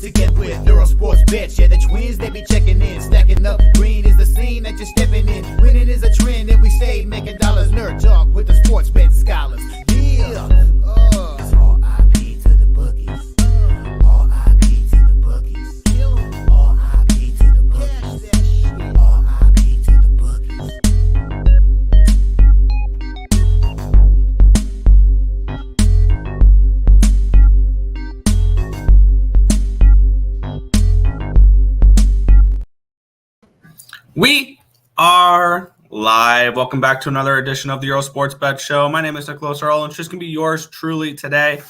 to get with Earle Sports Bets. Yeah, the twins, they be checking in, stacking up. Green is the scene that you're stepping in. Winning is a trend, and we stay making dollars. Nerd talk with the sports bet scholars. Yeah, it's R.I.P. to the bookies. R.I.P. to the bookies. R.I.P. to the bookies. R.I.P. to the bookies. We are live. Welcome back to another edition of the Earle Sports Bet Show. My name is Nicholas Earle, and it's just going to be yours truly today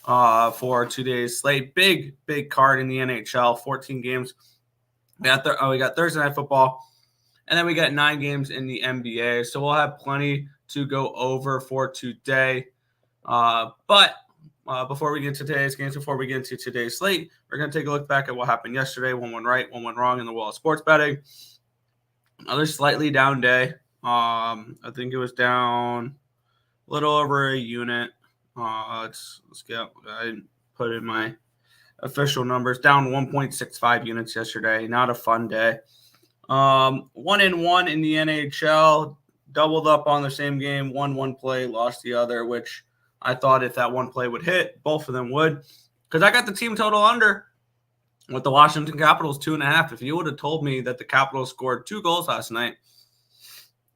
for today's slate. Big card in the NHL, 14 games. We got Thursday Night Football, and then we got 9 games in the NBA. So we'll have plenty to go over for today. But before we get into today's games, before we get into today's slate, we're going to take a look back at what happened yesterday. One went right, one went wrong in the world of sports betting. Another slightly down day. I think it was down a little over a unit. Let's get. I didn't put in my official numbers. Down 1.65 units yesterday. Not a fun day. 1-1 in the NHL. Doubled up on the same game. Won one play, lost the other. Which I thought if that one play would hit, both of them would. Because I got the team total under with the Washington Capitals 2.5. If you would have told me that the Capitals scored 2 goals last night,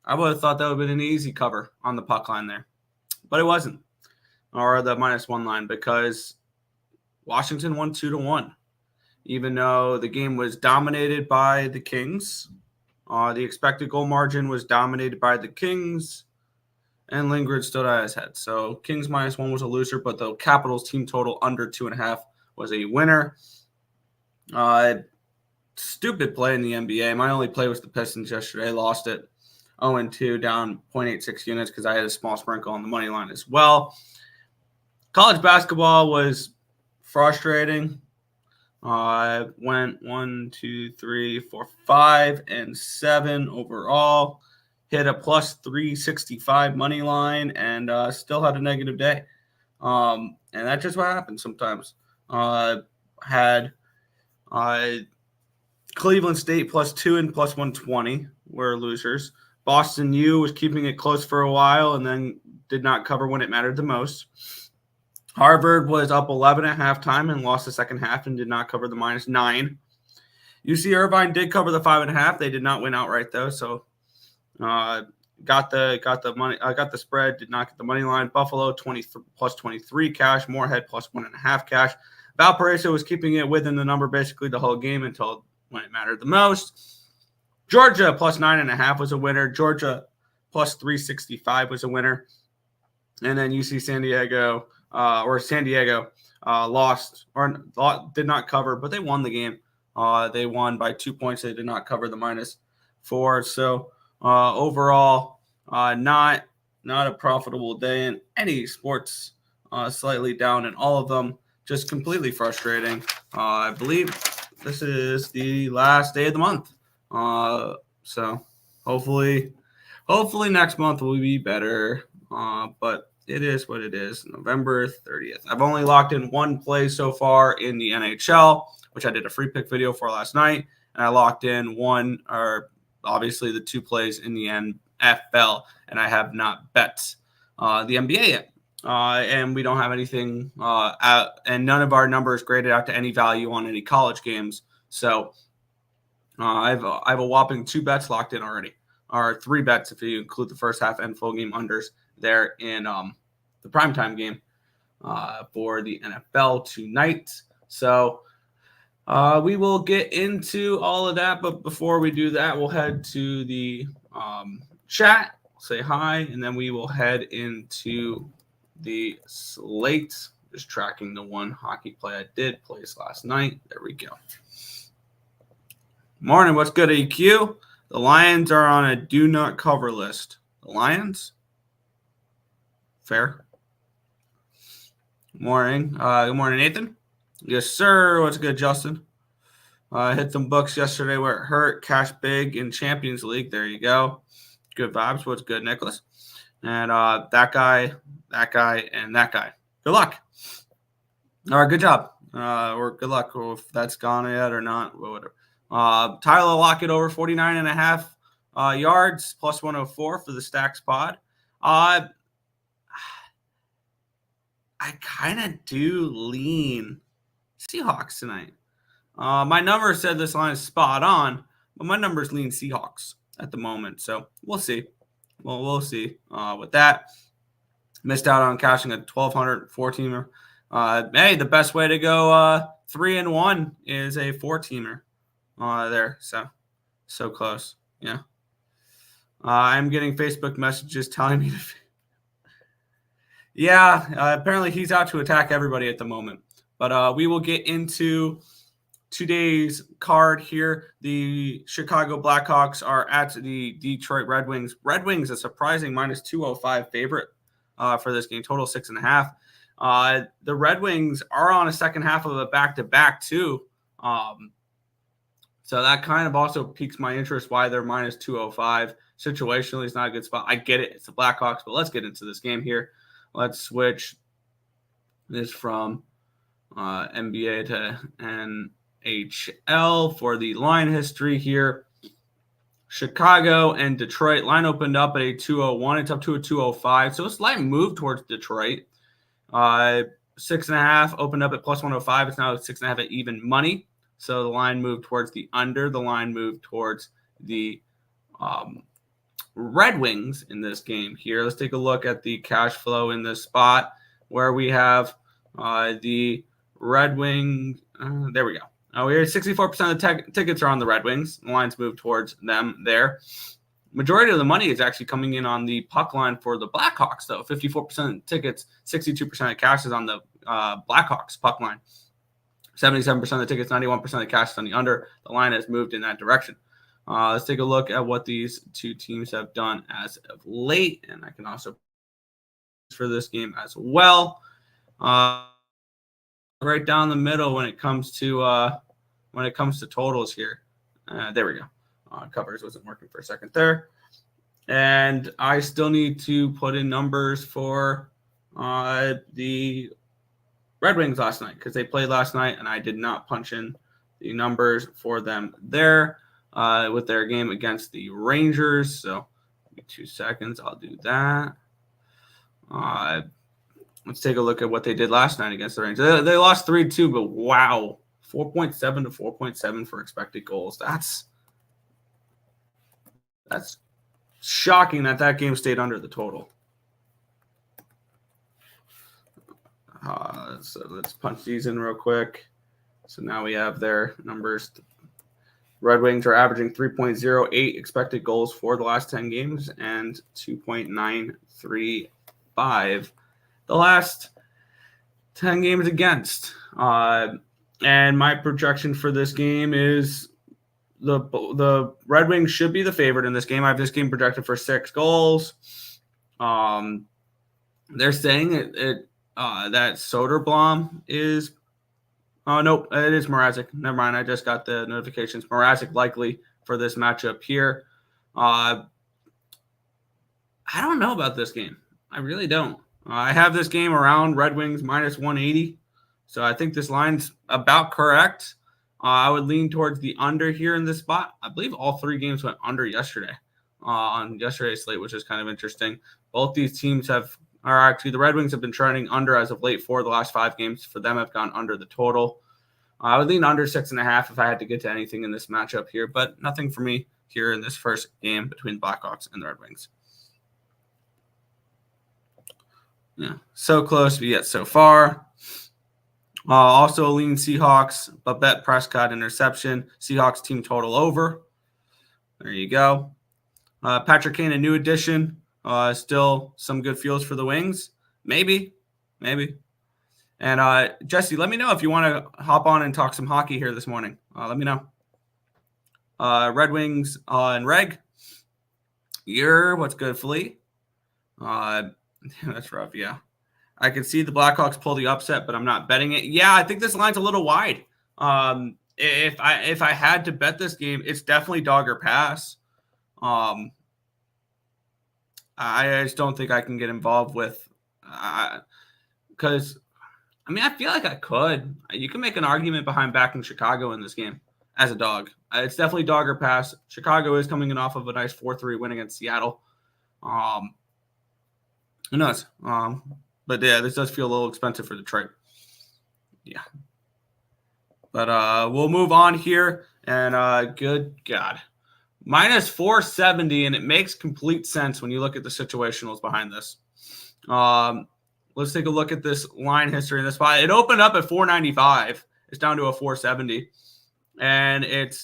I would have thought that would have been an easy cover on the puck line there. But it wasn't. Or the -1 line, because Washington won 2-1. Even though the game was dominated by the Kings, the expected goal margin was dominated by the Kings, and Lindgren stood at his head. So Kings -1 was a loser, but the Capitals team total under 2.5 was a winner. Stupid play in the NBA. My only play was the Pistons yesterday. Lost it 0-2, down 0.86 units because I had a small sprinkle on the money line as well. College basketball was frustrating. Went 1, 2, 3, 4, 5, and 7 overall. Hit a plus 365 money line and still had a negative day. And that's just what happens sometimes. Had Cleveland State +2 and +120 were losers. Boston U was keeping it close for a while and then did not cover when it mattered the most. Harvard was up 11 at halftime and lost the second half and did not cover the -9. UC Irvine did cover the 5.5. They did not win outright though, so got the money. Got the spread. Did not get the money line. Buffalo +23 cash. Moorhead +1.5 cash. Valparaiso was keeping it within the number basically the whole game until when it mattered the most. Georgia +9.5 was a winner. Georgia +365 was a winner. And then UC San Diego lost or did not cover, but they won the game. They won by 2 points. They did not cover the -4. So overall, not a profitable day in any sports. Slightly down in all of them. Just completely frustrating. I believe this is the last day of the month. So hopefully next month will be better. But it is what it is. November 30th. I've only locked in one play so far in the NHL, which I did a free pick video for last night. And I locked in obviously the 2 plays in the NFL. And I have not bet the NBA yet. And we don't have anything out, and none of our numbers graded out to any value on any college games. So I have a whopping 2 bets locked in already, or 3 bets if you include the first half and full game unders there in the primetime game for the NFL tonight. So we will get into all of that, but before we do that, we'll head to the chat, say hi, and then we will head into the slate. Just tracking the one hockey play I did place last night. There we go. Morning, what's good, EQ? The Lions are on a do not cover list. The Lions? Fair. Morning. Good morning, Nathan. Yes, sir. What's good, Justin? Hit some books yesterday where it hurt. Cash big in Champions League. There you go. Good vibes. What's good, Nicholas? And that guy, and that guy. Good luck. All right, good job. or good luck if that's gone yet or not. Whatever. Tyler Lockett over 49.5 yards, plus 104 for the Stacks pod. I kind of do lean Seahawks tonight. My number said this line is spot on, but my numbers lean Seahawks at the moment. So we'll see. Well, we'll see with that. Missed out on cashing a 1,200 4-teamer. Hey, the best way to go 3-1 is a 4-teamer there. So close. Yeah. I'm getting Facebook messages telling me to. Yeah, apparently he's out to attack everybody at the moment. But we will get into today's card here. The Chicago Blackhawks are at the Detroit Red Wings. Red Wings, a surprising minus 205 favorite for this game, total 6.5. The Red Wings are on a second half of a back-to-back too. So that kind of also piques my interest why they're minus 205. Situationally, it's not a good spot. I get it. It's the Blackhawks, but let's get into this game here. Let's switch this from NBA to NHL for the line history here. Chicago and Detroit. Line opened up at a 201. It's up to a 205. So a slight move towards Detroit. 6.5 opened up at plus 105. It's now 6.5 at even money. So the line moved towards the under. The line moved towards the Red Wings in this game here. Let's take a look at the cash flow in this spot where we have the Red Wing. There we go. We are 64% of the tickets are on the Red Wings. The lines move towards them there. Majority of the money is actually coming in on the puck line for the Blackhawks, though. 54% of tickets, 62% of cash is on the Blackhawks puck line. 77% of the tickets, 91% of the cash is on the under. The line has moved in that direction. Let's take a look at what these two teams have done as of late, and I can also for this game as well. Right down the middle when it comes to totals here. There we go. Covers wasn't working for a second there, and I still need to put in numbers for the Red Wings last night because they played last night, and I did not punch in the numbers for them there. With their game against the Rangers. So, give me 2 seconds. I'll do that. Let's take a look at what they did last night against the Rangers. They lost 3-2, but wow. 4.7 to 4.7 for expected goals. That's shocking that game stayed under the total. So let's punch these in real quick. So now we have their numbers. Red Wings are averaging 3.08 expected goals for the last 10 games and 2.935 the last 10 games against. And my projection for this game is the Red Wings should be the favorite in this game. I have this game projected for 6 goals. They're saying that Soderblom is oh, nope, it is Mrazek. Never mind, I just got the notifications. Mrazek likely for this matchup here. I don't know about this game. I really don't. I have this game around Red Wings minus 180. So I think this line's about correct. I would lean towards the under here in this spot. I believe all 3 games went under yesterday on yesterday's slate, which is kind of interesting. Both these teams the Red Wings have been trending under as of late. 4 of the last 5 games for them have gone under the total. I would lean under 6.5 if I had to get to anything in this matchup here, but nothing for me here in this first game between the Blackhawks and the Red Wings. Yeah, so close, but yet so far. Also lean Seahawks, but bet Prescott interception. Seahawks team total over. There you go. Patrick Kane, a new addition. Still some good feels for the Wings. Maybe. And Jesse, let me know if you want to hop on and talk some hockey here this morning. Let me know. Red Wings and Reg. What's good, Flea? That's rough, yeah. I can see the Blackhawks pull the upset, but I'm not betting it. Yeah, I think this line's a little wide. If I had to bet this game, it's definitely dog or pass. I just don't think I can get involved with because I mean, I feel like I could. You can make an argument behind backing Chicago in this game as a dog. It's definitely dog or pass. Chicago is coming in off of a nice 4-3 win against Seattle. Who knows? But yeah, this does feel a little expensive for Detroit. Yeah. But we'll move on here. And good God. Minus 470, and it makes complete sense when you look at the situationals behind this. Let's take a look at this line history in this spot. It opened up at 495. It's down to a 470. And it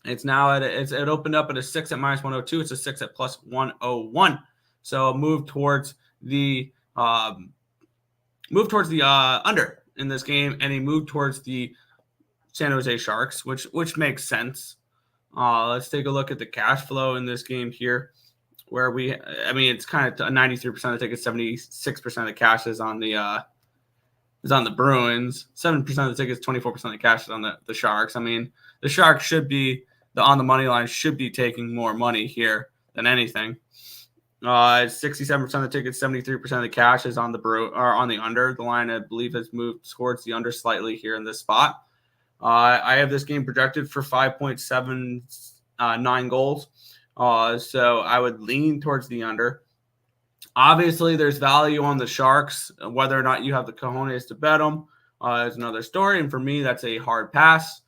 opened up at a 6 at minus 102. It's a 6 at plus 101. So a move towards the under in this game, and a move towards the San Jose Sharks, which makes sense. Let's take a look at the cash flow in this game here, where it's kind of 93% of the tickets, 76% of the cash is on the Bruins, 7% of the tickets, 24% of the cash is on the Sharks. I mean, the Sharks should be on the money line, should be taking more money here than anything. 67% of the tickets, 73% of the cash is on the under. The line, I believe, has moved towards the under slightly here in this spot. I have this game projected for 5.79 goals. So I would lean towards the under. Obviously, there's value on the Sharks. Whether or not you have the cojones to bet them is another story. And for me, that's a hard pass,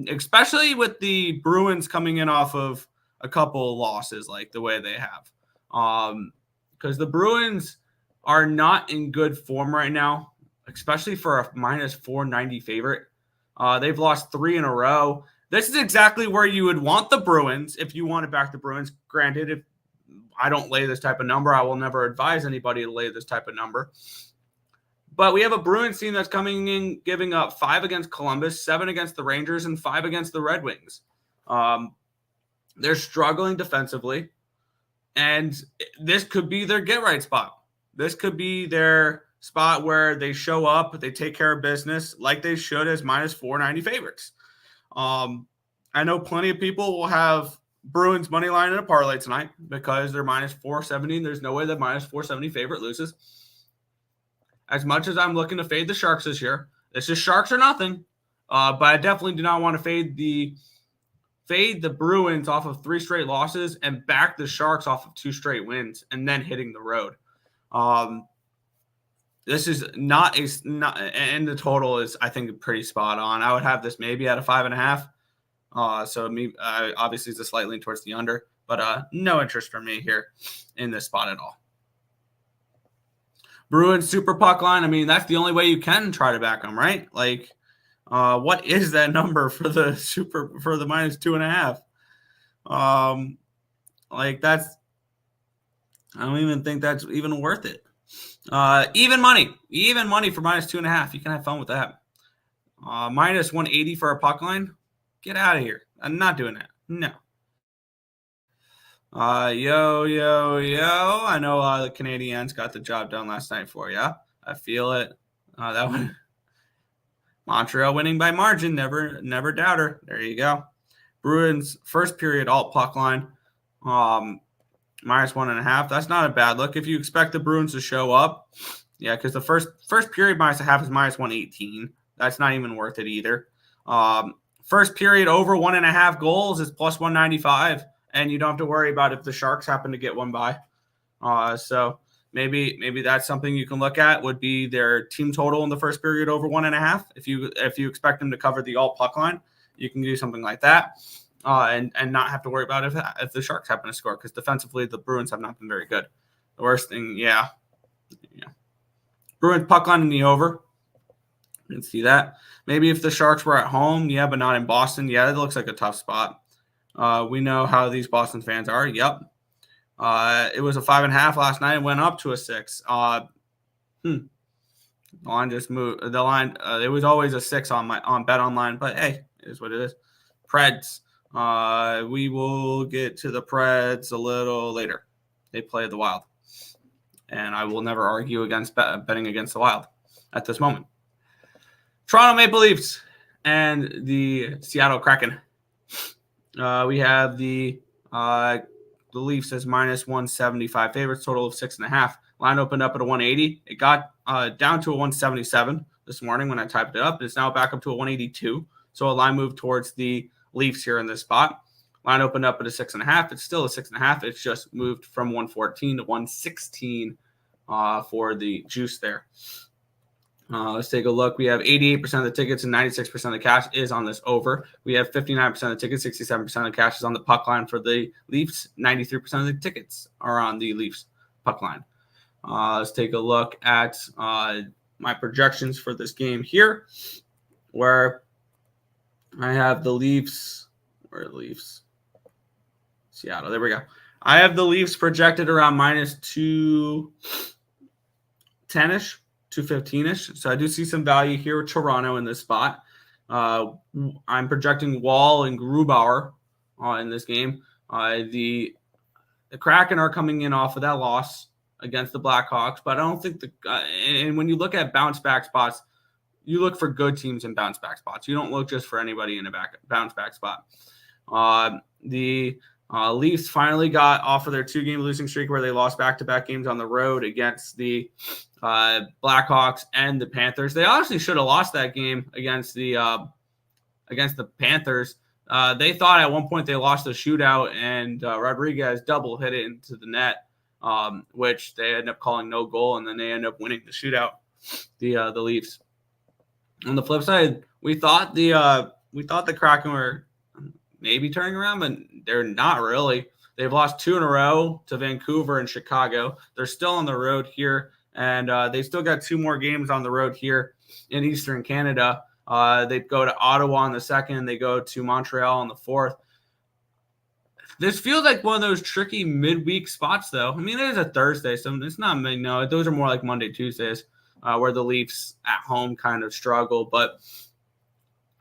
especially with the Bruins coming in off of a couple of losses like the way they have. Because the Bruins are not in good form right now, especially for a minus 490 favorite. They've lost 3 in a row. This is exactly where you would want the Bruins if you want to back the Bruins. Granted, if I don't lay this type of number, I will never advise anybody to lay this type of number. But we have a Bruins team that's coming in giving up 5 against Columbus, 7 against the Rangers, and 5 against the Red Wings. They're struggling defensively, and this could be their get-right spot. This could be their spot where they show up, they take care of business like they should as minus 490 favorites. I know plenty of people will have Bruins money line in a parlay tonight because they're minus 470, and there's no way that minus 470 favorite loses. As much as I'm looking to fade the Sharks this year, this is Sharks or nothing. But I definitely do not want to fade the Bruins off of 3 straight losses and back the Sharks off of 2 straight wins and then hitting the road. This is not and the total is, I think, pretty spot on. I would have this maybe at a 5.5. So obviously it's a slight lean towards the under, but no interest for me here in this spot at all. Bruins super puck line. I mean, that's the only way you can try to back them, right? Like, what is that number for the minus 2.5? Like that's, I don't even think that's even worth it. Even money for minus 2.5. You can have fun with that. Minus 180 for a puck line. Get out of here. I'm not doing that. No. Yo. I know the Canadiens got the job done last night for you. I feel it. That one. Montreal winning by margin. Never doubt her. There you go. Bruins first period alt puck line. Minus 1.5. That's not a bad look. If you expect the Bruins to show up, yeah, because the first period minus a half is minus 118. That's not even worth it either. First period over 1.5 goals is plus 195, and you don't have to worry about if the Sharks happen to get one by. So maybe that's something you can look at. Would be their team total in the first period over 1.5. If you expect them to cover the alt puck line, you can do something like that. And not have to worry about if the Sharks happen to score, because defensively the Bruins have not been very good. The worst thing, yeah. Bruins puck line in the over. You can see that. Maybe if the Sharks were at home, yeah, but not in Boston. Yeah, it looks like a tough spot. We know how these Boston fans are. Yep. It was a 5.5 last night. It went up to a 6. The line just moved. The line. It was always a 6 on Bet Online, but hey, it is what it is. Preds. We will get to the Preds a little later. They play the Wild, and I will never argue against betting against the Wild at this moment. Toronto Maple Leafs and the Seattle Kraken. We have the Leafs as minus 175 favorites, total of 6.5. Line opened up at a 180. It got down to a 177 this morning when I typed it up. It's now back up to a 182. So a line move towards the Leafs here in this spot. Line opened up at a 6.5. It's still a 6.5. It's just moved from 114 to 116 for the juice there. Let's take a look. We have 88% of the tickets and 96% of the cash is on this over. We have 59% of the tickets, 67% of the cash is on the puck line for the Leafs. 93% of the tickets are on the Leafs puck line. Let's take a look at my projections for this game here, where I have the Leafs. Where are the Leafs? Seattle. There we go. I have the Leafs projected around minus 210-ish. 215-ish. So I do see some value here with Toronto in this spot. I'm projecting Wall and Grubauer in this game. The Kraken are coming in off of that loss against the Blackhawks, but I don't think and when you look at bounce back spots, you look for good teams in bounce back spots. You don't look just for anybody in a bounce back spot. The Leafs finally got off of their 2-game losing streak where they lost back-to-back games on the road against the Blackhawks and the Panthers. They honestly should have lost that game against the Panthers. They thought at one point they lost the shootout, and Rodriguez double hit it into the net, which they ended up calling no goal, and then they ended up winning the shootout. The Leafs. On the flip side, we thought the Kraken were maybe turning around, but they're not really. They've lost 2 in a row to Vancouver and Chicago. They're still on the road here, and they still got 2 more games on the road here in Eastern Canada. They go to Ottawa on the 2nd. They go to Montreal on the 4th. This feels like one of those tricky midweek spots, though. I mean, it is a Thursday, so it's not, no, those are more like Monday, Tuesdays, where the Leafs at home kind of struggle. But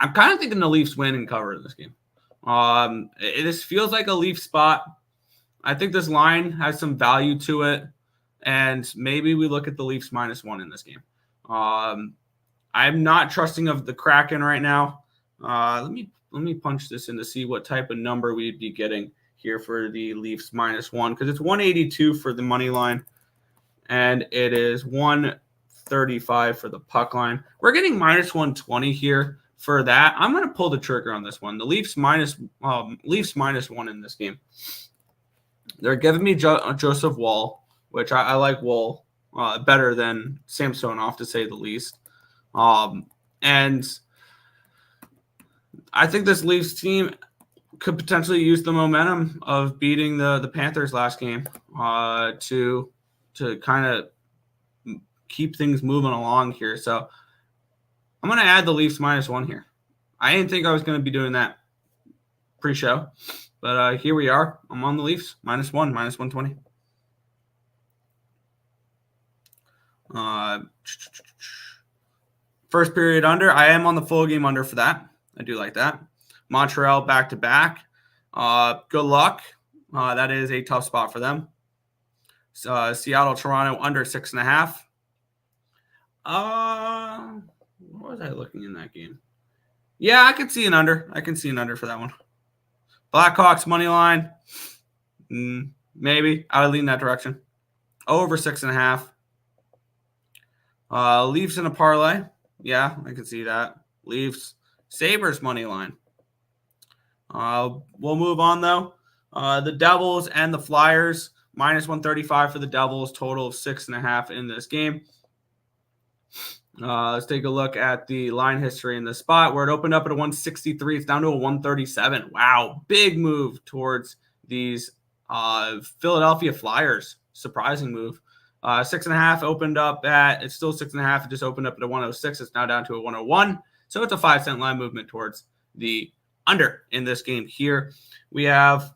I'm kind of thinking the Leafs win and cover in this game. This feels like a Leaf spot. I think this line has some value to it, and maybe we look at the Leafs -1 in this game. I'm not trusting of the Kraken right now. Let me punch this in to see what type of number we'd be getting here for the Leafs -1, because it's 182 for the money line, and it is 135 for the puck line. We're getting -120 here. For that, I'm going to pull the trigger on this one. The Leafs -1 in this game. They're giving me Joseph Wall, which I like Wall better than Samsonov, to say the least. And I think this Leafs team could potentially use the momentum of beating the Panthers last game to kind of keep things moving along here. So I'm going to add the Leafs -1 here. I didn't think I was going to be doing that pre-show, but here we are. I'm on the Leafs -1, -120. First period under. I am on the full game under for that. I do like that. Montreal back-to-back. Good luck. That is a tough spot for them. Seattle, Toronto under 6.5. What was I looking in that game? Yeah, I can see an under. I can see an under for that one. Blackhawks money line. Maybe. I would lean that direction. Over 6.5. Leafs in a parlay. Yeah, I can see that. Leafs. Sabres money line. We'll move on, though. The Devils and the Flyers. -135 for the Devils. Total of 6.5 in this game. Let's take a look at the line history in this spot where it opened up at a 163. It's down to a 137. Wow. Big move towards these Philadelphia Flyers. Surprising move. 6.5 opened up at, it's still 6.5. It just opened up at a 106. It's now down to a 101. So it's a 5-cent line movement towards the under in this game here. We have,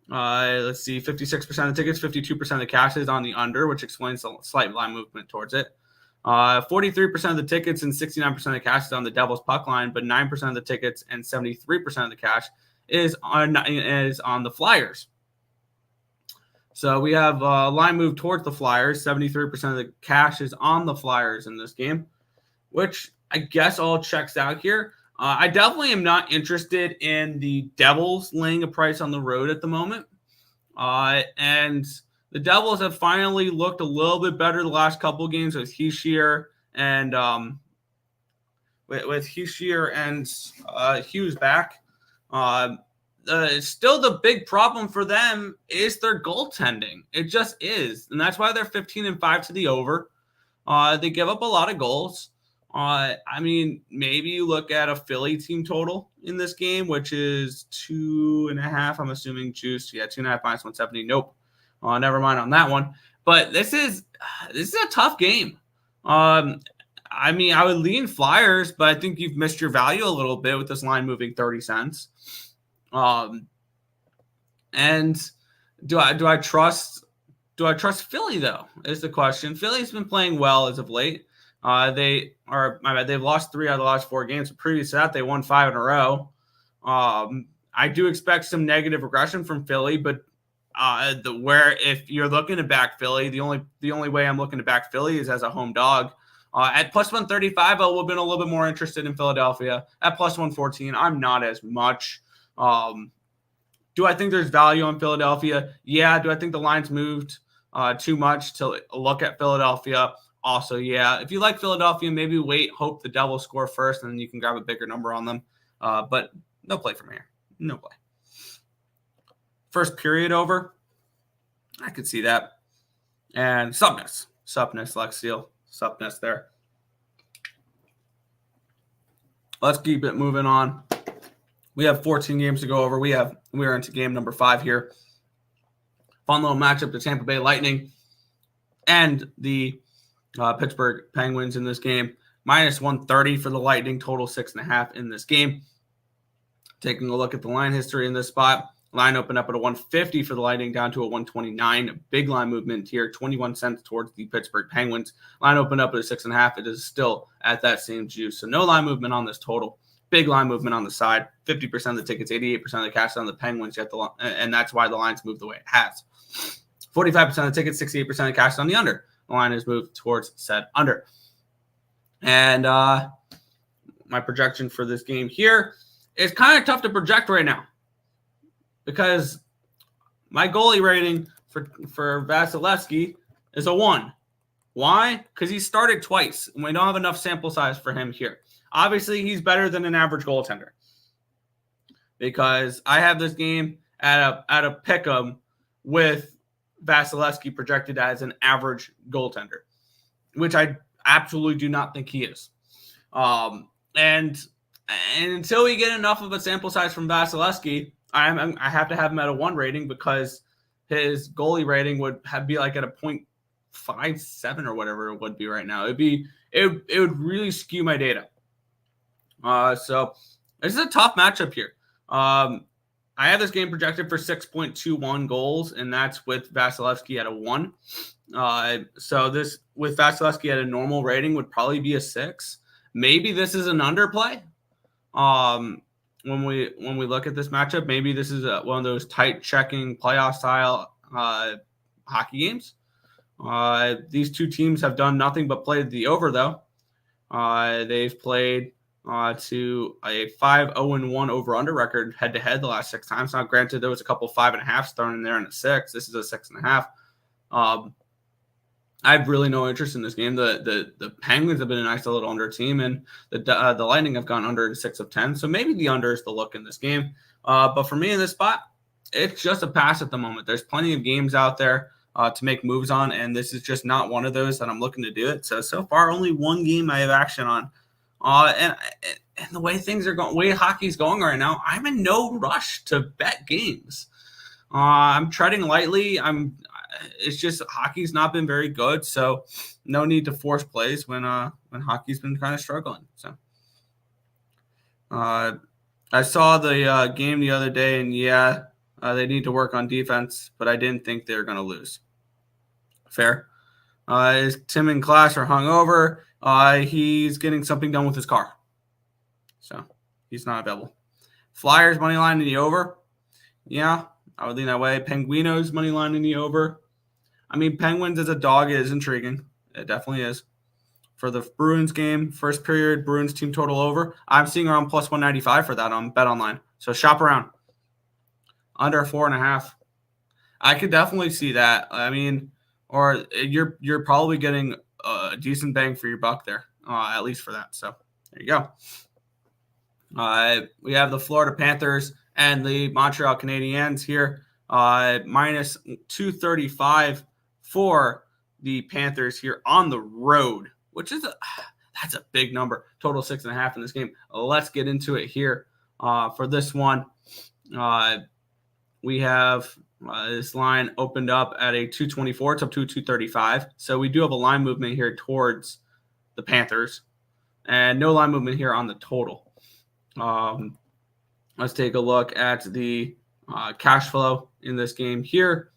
let's see, 56% of the tickets, 52% of the cash is on the under, which explains the slight line movement towards it. 43% of the tickets and 69% of the cash is on the Devils puck line, but 9% of the tickets and 73% of the cash is on the Flyers. So we have a line move towards the Flyers. 73% of the cash is on the Flyers in this game, which I guess all checks out here. I definitely am not interested in the Devils laying a price on the road at the moment. And the Devils have finally looked a little bit better the last couple of games with Hischier and Hughes back. Still the big problem for them is their goaltending. It just is. And that's why they're 15-5 to the over. They give up a lot of goals. I mean, maybe you look at a Philly team total in this game, which is 2.5. I'm assuming juiced. Yeah, 2.5 minus 170. Nope. Never mind on that one. But this is a tough game. I mean, I would lean Flyers, but I think you've missed your value a little bit with this line moving 30 cents. And do I trust Philly though? Is the question. Philly's been playing well as of late. They've lost 3 out of the last 4 games. But previous to that, they won 5 in a row. I do expect some negative regression from Philly, but if you're looking to back Philly, the only way I'm looking to back Philly is as a home dog. At plus 135, I would have been a little bit more interested in Philadelphia. At plus 114, I'm not as much. Do I think there's value on Philadelphia? Yeah. Do I think the line's moved too much to look at Philadelphia? Also, yeah. If you like Philadelphia, maybe wait, hope the Devils score first, and then you can grab a bigger number on them. But no play from here. No play. First period over. I could see that. And Supness, Lex Seal. Supness there. Let's keep it moving on. We have 14 games to go over. We are into game number 5 here. Fun little matchup: the Tampa Bay Lightning and the Pittsburgh Penguins in this game. Minus 130 for the Lightning, total 6.5 in this game. Taking a look at the line history in this spot. Line opened up at a 150 for the Lightning, down to a 129. A big line movement here, 21 cents towards the Pittsburgh Penguins. Line opened up at a 6.5. It is still at that same juice. So no line movement on this total. Big line movement on the side. 50% of the tickets, 88% of the cash on the Penguins, and that's why the line's moved the way it has. 45% of the tickets, 68% of the cash on the under. The line has moved towards said under. And my projection for this game here is kind of tough to project right now, because my goalie rating for Vasilevsky is a 1. Why? Because he started twice, and we don't have enough sample size for him here. Obviously, he's better than an average goaltender, because I have this game at a pick'em with Vasilevsky projected as an average goaltender, which I absolutely do not think he is. And until we get enough of a sample size from Vasilevsky, I have to have him at a 1 rating, because his goalie rating would be like at a 0.57 or whatever it would be right now. It would really skew my data. So this is a tough matchup here. I have this game projected for 6.21 goals, and that's with Vasilevsky at a 1. So this with Vasilevsky at a normal rating would probably be a 6. Maybe this is an underplay. When we look at this matchup, maybe this is one of those tight checking playoff style hockey games. These two teams have done nothing but played the over, though. They've played to a 5-0-1 over-under record head-to-head the last 6 times. Now, granted, there was a couple 5.5s thrown in there and a 6. This is a 6.5. I have really no interest in this game. The Penguins have been a nice little under team, and the Lightning have gone under in 6 of 10. So maybe the under is the look in this game. But for me in this spot, it's just a pass at the moment. There's plenty of games out there to make moves on, and this is just not one of those that I'm looking to do it. So far, only one game I have action on. And the way things are going, way hockey's going right now, I'm in no rush to bet games. I'm treading lightly. It's just hockey's not been very good, so no need to force plays when hockey's been kind of struggling. So I saw the game the other day, and they need to work on defense, but I didn't think they were going to lose. Fair. Tim and Clash are hungover. He's getting something done with his car, so he's not available. Flyers money line in the over. Yeah, I would lean that way. Penguinos money line in the over. I mean, Penguins as a dog is intriguing. It definitely is. For the Bruins game, first period, Bruins team total over. I'm seeing around plus 195 for that on Bet Online. So shop around. Under 4.5. I could definitely see that. I mean, or you're probably getting a decent bang for your buck there, at least for that. So there you go. We have the Florida Panthers and the Montreal Canadiens here, minus 235 for the Panthers here on the road, which is that's a big number. Total 6.5 in this game. Let's get into it here. For this one, we have this line opened up at a 224. It's up to a 235. So we do have a line movement here towards the Panthers, and no line movement here on the total. Let's take a look at the cash flow in this game here,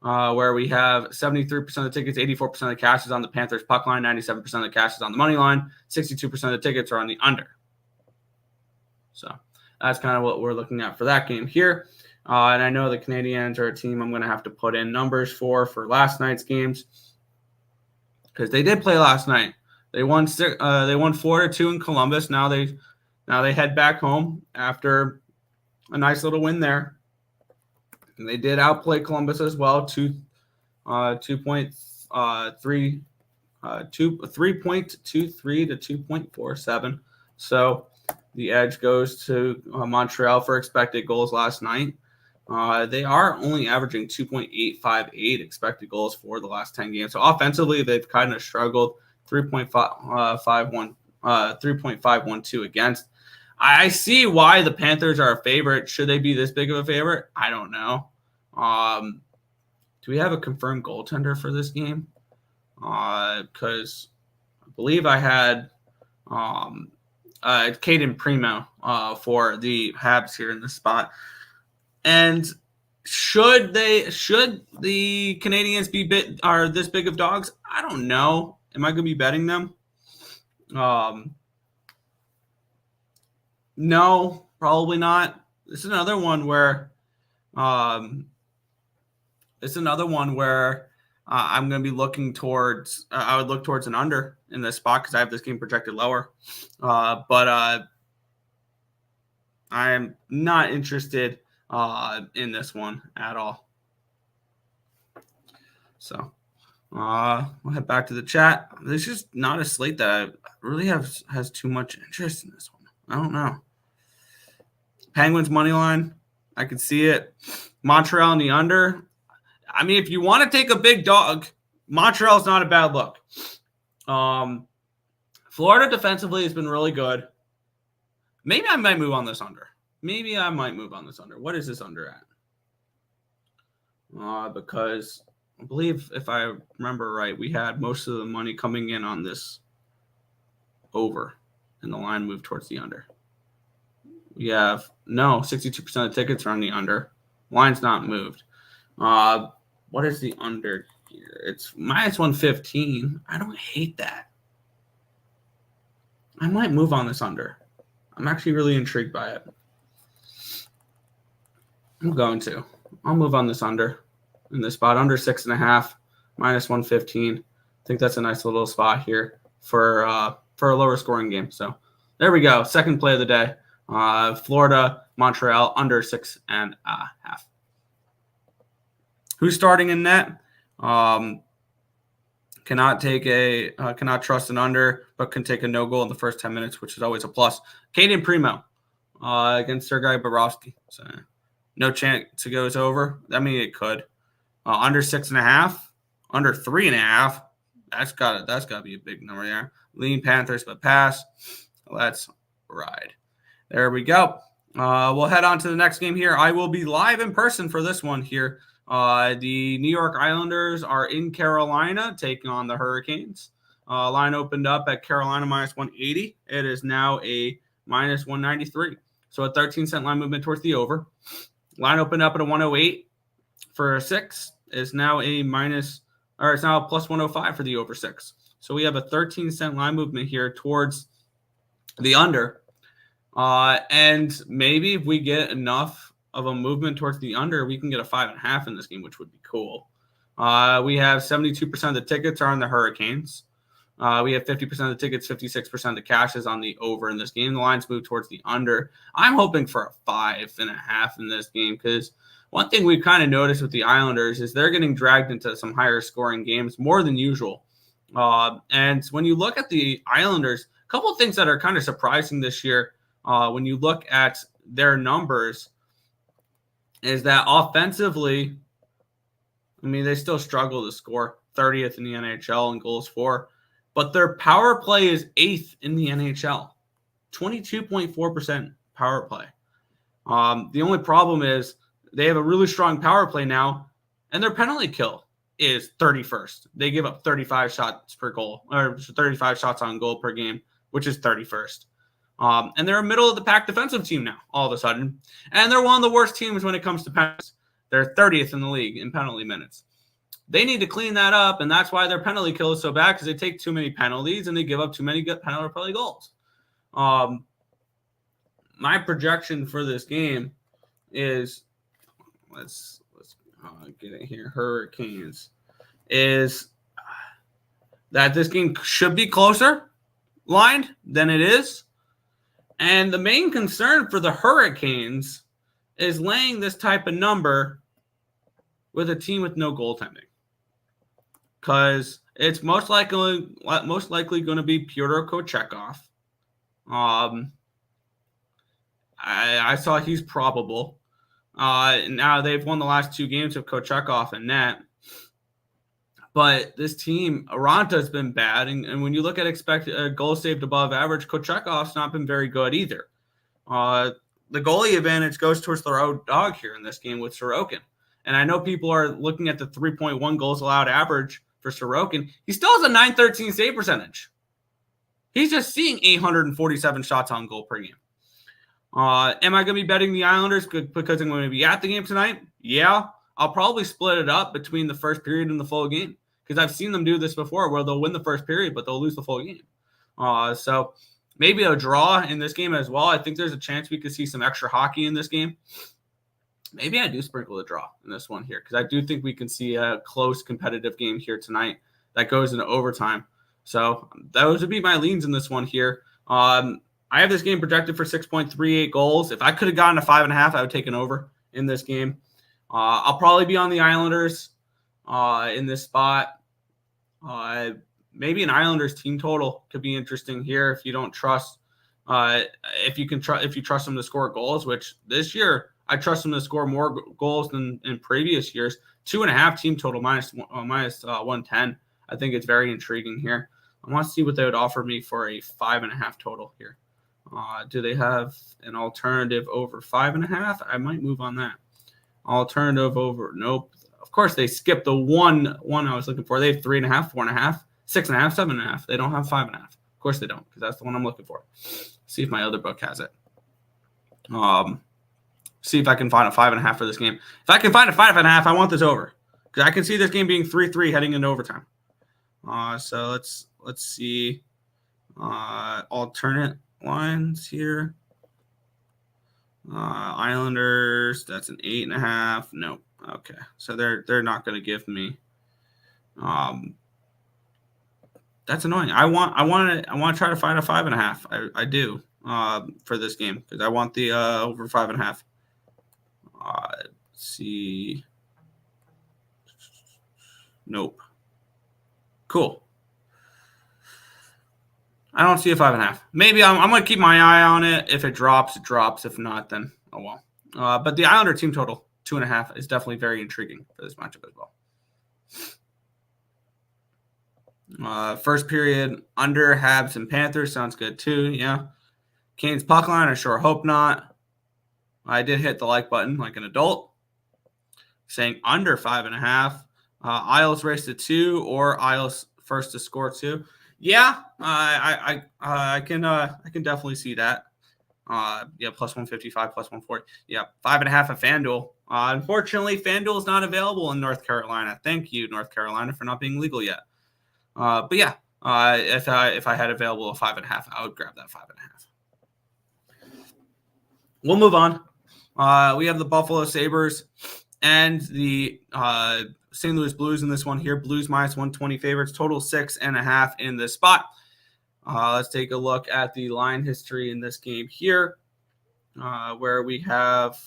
where we have 73% of the tickets, 84% of the cash is on the Panthers puck line, 97% of the cash is on the money line, 62% of the tickets are on the under. So that's kind of what we're looking at for that game here. And I know the Canadiens are a team I'm going to have to put in numbers for last night's games, because they did play last night. They won 4-2 in Columbus. Now they head back home after a nice little win there. And they did outplay Columbus as well, 3.23 to 2.47. So the edge goes to Montreal for expected goals last night. They are only averaging 2.858 expected goals for the last 10 games. So offensively, they've kind of struggled. 3.512 against. I see why the Panthers are a favorite. Should they be this big of a favorite? I don't know. Do we have a confirmed goaltender for this game? Because I believe I had Caden Primo for the Habs here in this spot. And should the Canadiens be this big of dogs? I don't know. Am I going to be betting them? No, probably not. This is another one where I'm going to be looking towards. I would look towards an under in this spot because I have this game projected lower. But I am not interested in this one at all. So we'll head back to the chat. There's just not a slate that I really has too much interest in this one. I don't know. Penguins money line, I could see it. Montreal in the under. I mean, if you want to take a big dog, Montreal's not a bad look. Florida defensively has been really good. Maybe I might move on this under. What is this under at? Because I believe, if I remember right, we had most of the money coming in on this over, and the line moved towards the under. We have 62% of tickets are on the under. Line's not moved. What is the under here? It's minus 115. I don't hate that. I might move on this under. I'm actually really intrigued by it. I'll move on this under in this spot. Under 6.5, minus 115. I think that's a nice little spot here for a lower scoring game. So there we go. Second play of the day. Florida, Montreal, under 6.5. Who's starting in net? Cannot trust an under, but can take a no goal in the first 10 minutes, which is always a plus. Caden Primo against Sergei Bobrovsky. So no chance it goes over. I mean, it could. Under 6.5, under 3.5. That's gotta be a big number there. Lean Panthers, but pass. Let's ride. There we go. We'll head on to the next game here. I will be live in person for this one here. The New York Islanders are in Carolina taking on the Hurricanes. Line opened up at Carolina minus 180. It is now a minus 193. So a 13-cent line movement towards the over. Line opened up at a 108 for a 6. It's now it's now a plus 105 for the over 6. So we have a 13-cent line movement here towards the under. And maybe if we get enough of a movement towards the under, we can get a 5.5 in this game, which would be cool. We have 72% of the tickets are on the Hurricanes. We have 50% of the tickets, 56% of the cash is on the over in this game. The lines move towards the under. I'm hoping for a 5.5 in this game because one thing we've kind of noticed with the Islanders is they're getting dragged into some higher scoring games more than usual. And when you look at the Islanders, a couple of things that are kind of surprising this year when you look at their numbers is that offensively, I mean, they still struggle to score 30th in the NHL in goals for, but their power play is 8th in the NHL, 22.4% power play. The only problem is they have a really strong power play now, and their penalty kill is 31st. They give up 35 shots per goal, or 35 shots on goal per game, which is 31st. And they're a middle of the pack defensive team now, all of a sudden. And they're one of the worst teams when it comes to penalties. They're 30th in the league in penalty minutes. They need to clean that up, and that's why their penalty kill is so bad, because they take too many penalties and they give up too many good penalty play goals. My projection for this game is, let's get it here, Hurricanes, is that this game should be closer lined than it is. And the main concern for the Hurricanes is laying this type of number with a team with no goaltending, because it's most likely going to be Pyotr Kochetkov. I saw he's probable. Now they've won the last 2 games with Kochetkov and net. But this team, Aranta's been bad. And when you look at expected goals saved above average, Kochetkov's not been very good either. The goalie advantage goes towards the road dog here in this game with Sorokin. And I know people are looking at the 3.1 goals allowed average for Sorokin. He still has a .913 save percentage. He's just seeing 847 shots on goal per game. Am I going to be betting the Islanders because I'm going to be at the game tonight? Yeah. I'll probably split it up between the first period and the full game, because I've seen them do this before where they'll win the first period, but they'll lose the full game. So maybe a draw in this game as well. I think there's a chance we could see some extra hockey in this game. Maybe I do sprinkle a draw in this one here, because I do think we can see a close competitive game here tonight that goes into overtime. So those would be my leans in this one here. I have this game projected for 6.38 goals. If I could have gotten a 5.5, I would take an over in this game. I'll probably be on the Islanders in this spot. Maybe an Islanders team total could be interesting here if you don't trust. If you trust them to score goals, which this year I trust them to score more goals than in previous years. 2.5 team total minus 110. I think it's very intriguing here. I want to see what they would offer me for a 5.5 total here. Do they have an alternative over 5.5? I might move on that. Alternative over, nope. Of course, they skipped the one I was looking for. They have 3.5, 4.5, 6.5, 7.5. They don't have 5.5. Of course they don't, because that's the one I'm looking for. See if my other book has it. See if I can find a 5.5 for this game. If I can find a 5.5, I want this over, because I can see this game being 3-3 heading into overtime. So let's see alternate lines here. Islanders, that's an 8.5. Nope. Okay, so they're not going to give me. That's annoying. I want to try to find a 5.5. I do for this game, because I want the over 5.5. Let's see. Nope. Cool. I don't see a 5.5. Maybe I'm going to keep my eye on it. If it drops, it drops. If not, then oh well. But the Islander team total, 2.5, is definitely very intriguing for this matchup as well. First period, under Habs and Panthers. Sounds good too, yeah. Canes puck line, I sure hope not. I did hit the like button like an adult. Saying under 5.5. Isles race to 2, or Isles first to score 2. Yeah, I can definitely see that. Yeah, plus 155, plus 140. Yeah, 5.5 at FanDuel. Unfortunately, FanDuel is not available in North Carolina. Thank you, North Carolina, for not being legal yet. But yeah, if I had available a 5.5, I would grab that 5.5. We'll move on. We have the Buffalo Sabres and the St. Louis Blues in this one here. Blues minus 120 favorites. Total 6.5 in this spot. Let's take a look at the line history in this game here, where we have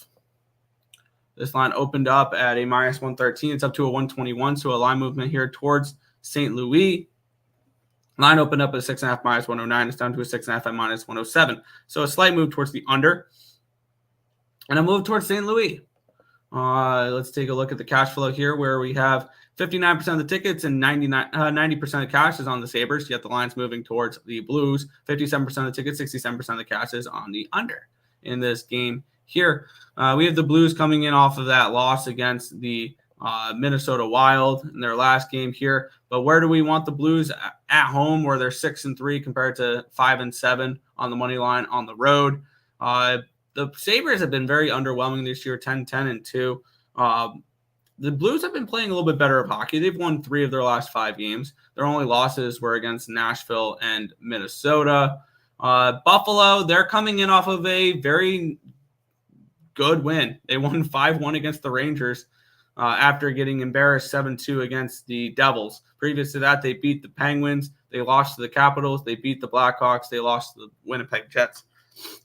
this line opened up at a minus 113. It's up to a 121, so a line movement here towards St. Louis. Line opened up at a 6.5 minus 109. It's down to a 6.5 at minus 107. So a slight move towards the under. And a move towards St. Louis. Let's take a look at the cash flow here, where we have 59% of the tickets and 90% of cash is on the Sabres, yet the line's moving towards the Blues. 57% of the tickets, 67% of the cash is on the under in this game here. We have the Blues coming in off of that loss against the Minnesota Wild in their last game here. But where do we want the Blues? At home, where they're 6-3 compared to 5-7 on the money line on the road. The Sabres have been very underwhelming this year, 10-10-2. The Blues have been playing a little bit better of hockey. They've won 3 of their last 5 games. Their only losses were against Nashville and Minnesota. Buffalo, they're coming in off of a very good win. They won 5-1 against the Rangers after getting embarrassed 7-2 against the Devils. Previous to that, they beat the Penguins. They lost to the Capitals. They beat the Blackhawks. They lost to the Winnipeg Jets.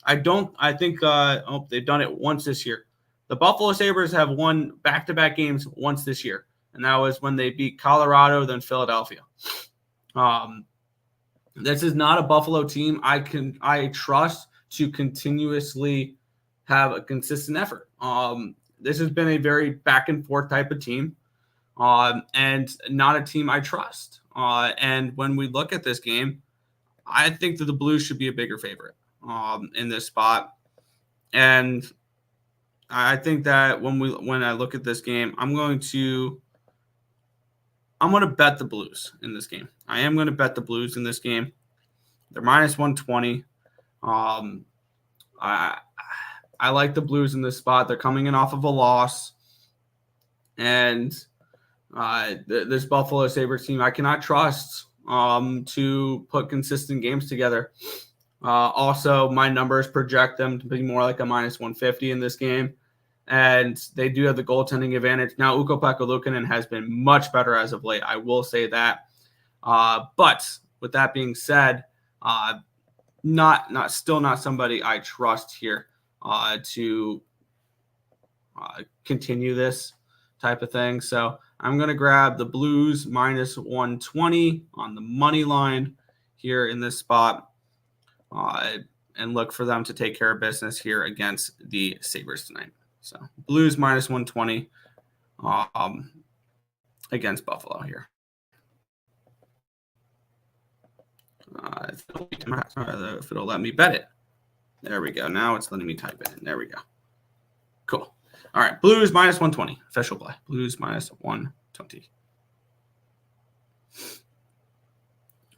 They've done it once this year. The Buffalo Sabres have won back-to-back games once this year, and that was when they beat Colorado, then Philadelphia. This is not a Buffalo team I trust to continuously have a consistent effort. This has been a very back-and-forth type of team, and not a team I trust. And when we look at this game, I think that the Blues should be a bigger favorite in this spot. And I think that when I look at this game, I'm going to bet the Blues in this game. I am going to bet the Blues in this game. They're minus 120. I like the Blues in this spot. They're coming in off of a loss. And this Buffalo Sabres team, I cannot trust to put consistent games together. Also, my numbers project them to be more like a minus 150 in this game. And they do have the goaltending advantage. Now, Ukko-Pekka Luukkonen has been much better as of late. I will say that. But with that being said, still not somebody I trust here to continue this type of thing. So I'm going to grab the Blues minus 120 on the money line here in this spot. And look for them to take care of business here against the Sabres tonight. So Blues minus 120 against Buffalo here. If it'll let me bet it. There we go. Now it's letting me type it in. There we go. Cool. All right. Blues minus 120. Official play. Blues minus 120.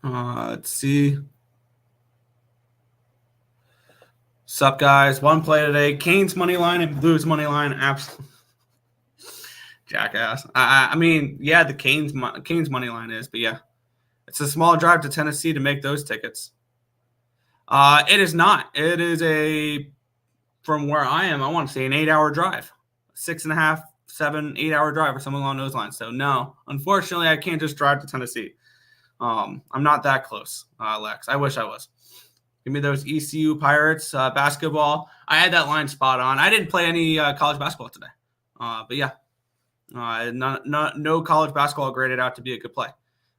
Let's see. Sup, guys? One play today. Canes money line and Blues money line. Absolutely. Jackass. I mean, yeah, the Canes money line is, but yeah. It's a small drive to Tennessee to make those tickets. It is not. It is from where I am, I want to say an 8-hour drive. 6.5, 7, 8-hour drive or something along those lines. So, no. Unfortunately, I can't just drive to Tennessee. I'm not that close, Lex. I wish I was. Give me those ECU Pirates basketball. I had that line spot on. I didn't play any college basketball today. But, yeah. No college basketball graded out to be a good play.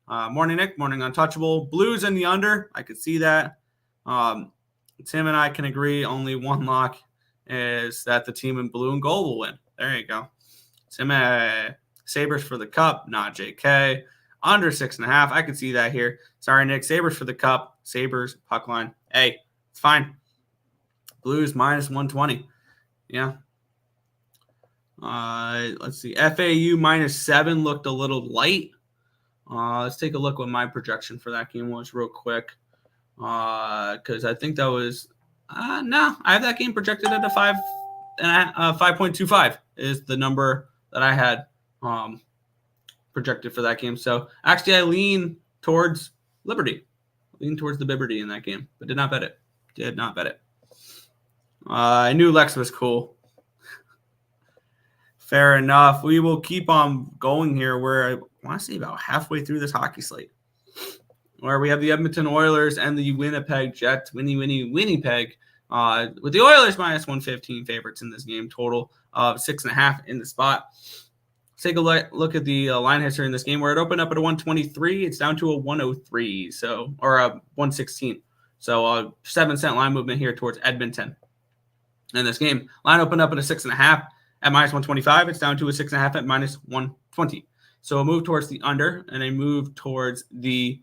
Morning, Nick. Morning, Untouchable. Blues in the under. I could see that. Tim and I can agree. Only one lock is that the team in blue and gold will win. There you go. Tim, Sabres for the cup, not JK. Under 6.5. I could see that here. Sorry, Nick. Sabres for the cup. Sabres, puck line. Hey, it's fine. Blues minus 120. Yeah. Let's see. FAU minus 7 looked a little light. Let's take a look what my projection for that game was real quick. Because I think that was no, I have that game projected at a 5.25 is the number that I had projected for that game. So actually, I lean towards Liberty, towards the Liberty in that game, but did not bet it. I knew Lex was cool. Fair enough. We will keep on going here. We're, I want to say, about halfway through this hockey slate, where we have the Edmonton Oilers and the Winnipeg Jets. Winnipeg. With the Oilers minus 115 favorites in this game, total of 6.5 in the spot. Let's take a look at the line history in this game, where it opened up at a 123. It's down to a 103, or a 116. So a 7-cent line movement here towards Edmonton in this game. Line opened up at a 6.5 at minus 125. It's down to a 6.5 at minus 120. So a move towards the under and a move towards the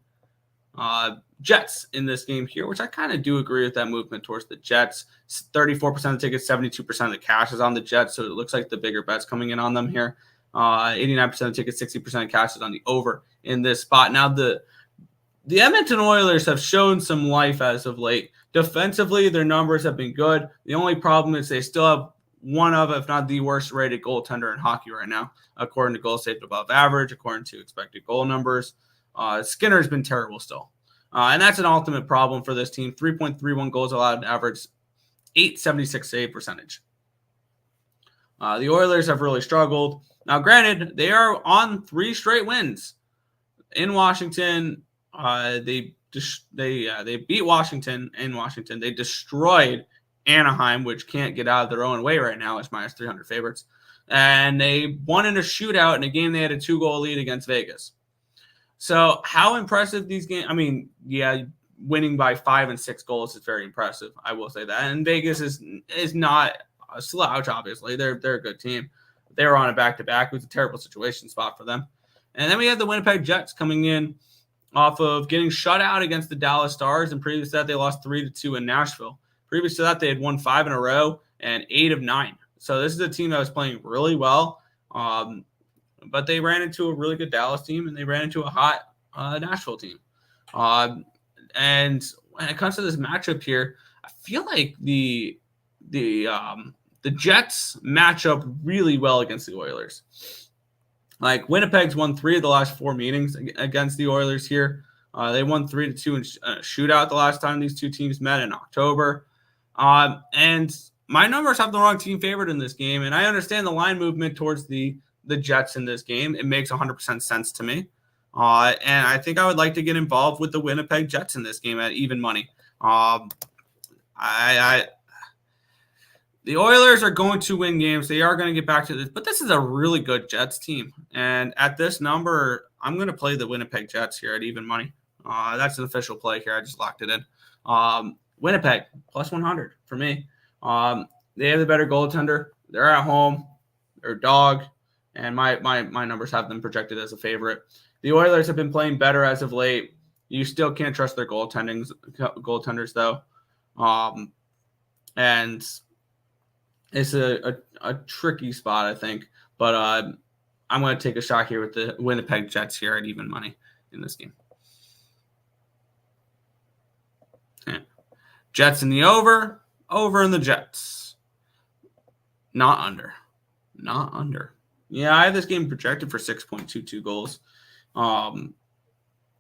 Jets in this game here, which I kind of do agree with that movement towards the Jets. 34% of the tickets, 72% of the cash is on the Jets, so it looks like the bigger bet's coming in on them here. 89% of the tickets, 60% of cash is on the over in this spot. Now, the Edmonton Oilers have shown some life as of late. Defensively, their numbers have been good. The only problem is they still have one of, if not the worst rated goaltender in hockey right now, according to goals saved above average, according to expected goal numbers. Skinner's been terrible still. And that's an ultimate problem for this team. 3.31 goals allowed average, .876 save percentage. The Oilers have really struggled. Now, granted, they are on 3 straight wins in Washington. They beat Washington in Washington. They destroyed Anaheim, which can't get out of their own way right now. It's minus 300 favorites. And they won in a shootout in a game they had a 2-goal lead against Vegas. So how impressive these games? I mean, yeah, winning by 5 and 6 goals is very impressive. I will say that. And Vegas is not a slouch, obviously. They're a good team. They were on a back-to-back. It was a terrible situation spot for them. And then we had the Winnipeg Jets coming in off of getting shut out against the Dallas Stars. And previous to that, they lost 3-2 in Nashville. Previous to that, they had won 5 in a row and 8 of 9. So this is a team that was playing really well. But they ran into a really good Dallas team, and they ran into a hot Nashville team. And when it comes to this matchup here, I feel like the Jets match up really well against the Oilers. Like, Winnipeg's won 3 of the last 4 meetings against the Oilers here. They won 3-2 in a shootout the last time these two teams met in October. And my numbers have the wrong team favored in this game, and I understand the line movement towards the Jets in this game. It makes 100% sense to me. And I think I would like to get involved with the Winnipeg Jets in this game at even money. The Oilers are going to win games. They are going to get back to this, but this is a really good Jets team. And at this number, I'm going to play the Winnipeg Jets here at even money. That's an official play here. I just locked it in. Winnipeg, plus 100 for me. They have the better goaltender. They're at home. They're a dog. And my numbers have them projected as a favorite. The Oilers have been playing better as of late. You still can't trust their goaltenders, though. And it's a tricky spot, I think. But I'm going to take a shot here with the Winnipeg Jets here at even money in this game. Okay. Jets in the over in the Jets. Not under. Yeah, I have this game projected for 6.22 goals.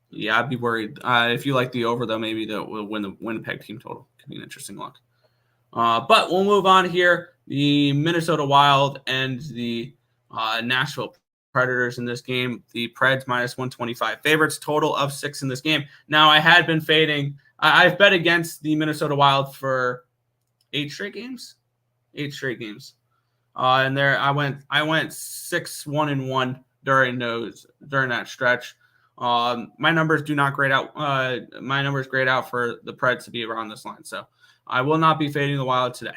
Yeah, I'd be worried. If you like the over, though, maybe that will win the Winnipeg team total. Could be an interesting look. But we'll move on here. The Minnesota Wild and the Nashville Predators in this game. The Preds minus 125 favorites, total of 6 in this game. Now, I had been fading. I've bet against the Minnesota Wild for 8 straight games. And there I went 6-1-1 during that stretch. My numbers do not grade out. My numbers grade out for the Preds to be around this line. So I will not be fading the Wild today.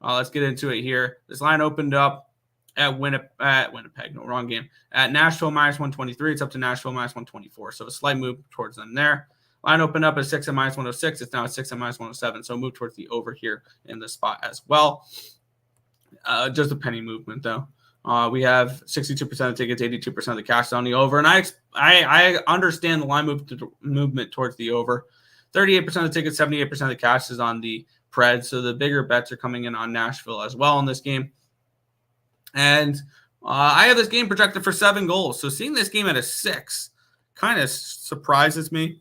Let's get into it here. This line opened up at Winnipeg. No, wrong game. At Nashville minus 123. It's up to Nashville minus 124. So a slight move towards them there. Line opened up at 6 at minus 106. It's now at 6 at minus 107. So move towards the over here in the spot as well. Just a penny movement, though. We have 62% of tickets, 82% of the cash on the over. And I understand the line movement towards the over. 38% of the tickets, 78% of the cash is on the Preds. So the bigger bets are coming in on Nashville as well in this game. And I have this game projected for 7 goals. So seeing this game at a 6 kind of surprises me.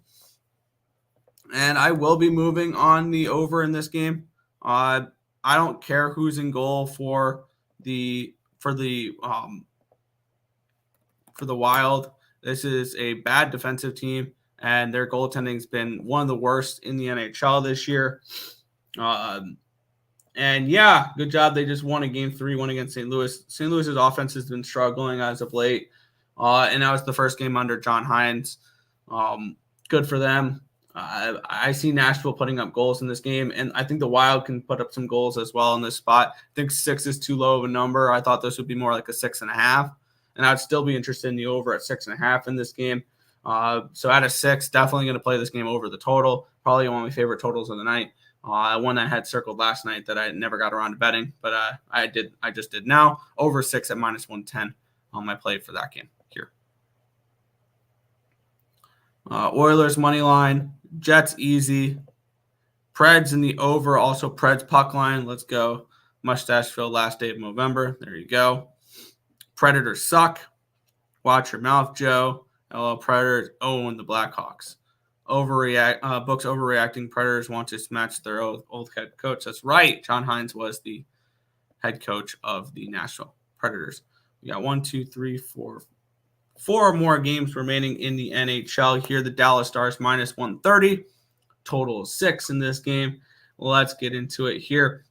And I will be moving on the over in this game. I don't care who's in goal for the for the Wild. This is a bad defensive team, and their goaltending has been one of the worst in the NHL this year. And yeah, good job. They just won a game 3-1 against St. Louis. St. Louis's offense has been struggling as of late. And that was the first game under John Hines. Good for them. I see Nashville putting up goals in this game, and I think the Wild can put up some goals as well in this spot. I think 6 is too low of a number. I thought this would be more like a 6.5, and I'd still be interested in the over at 6.5 in this game. So at a 6, definitely going to play this game over the total. Probably one of my favorite totals of the night. One I had circled last night that I never got around to betting, but I just did now. Over 6 at -110 on my play for that game here. Oilers money line, Jets easy, Preds in the over, also Preds puck line. Let's go. Mustacheville last day of November. There you go. Predators suck. Watch your mouth, Joe. LL Predators own the Blackhawks. Books overreacting. Predators want to match their old head coach. That's right. John Hines was the head coach of the Nashville Predators. We got 4 more games remaining in the NHL here. The Dallas Stars -130. Total 6 in this game. Let's get into it here.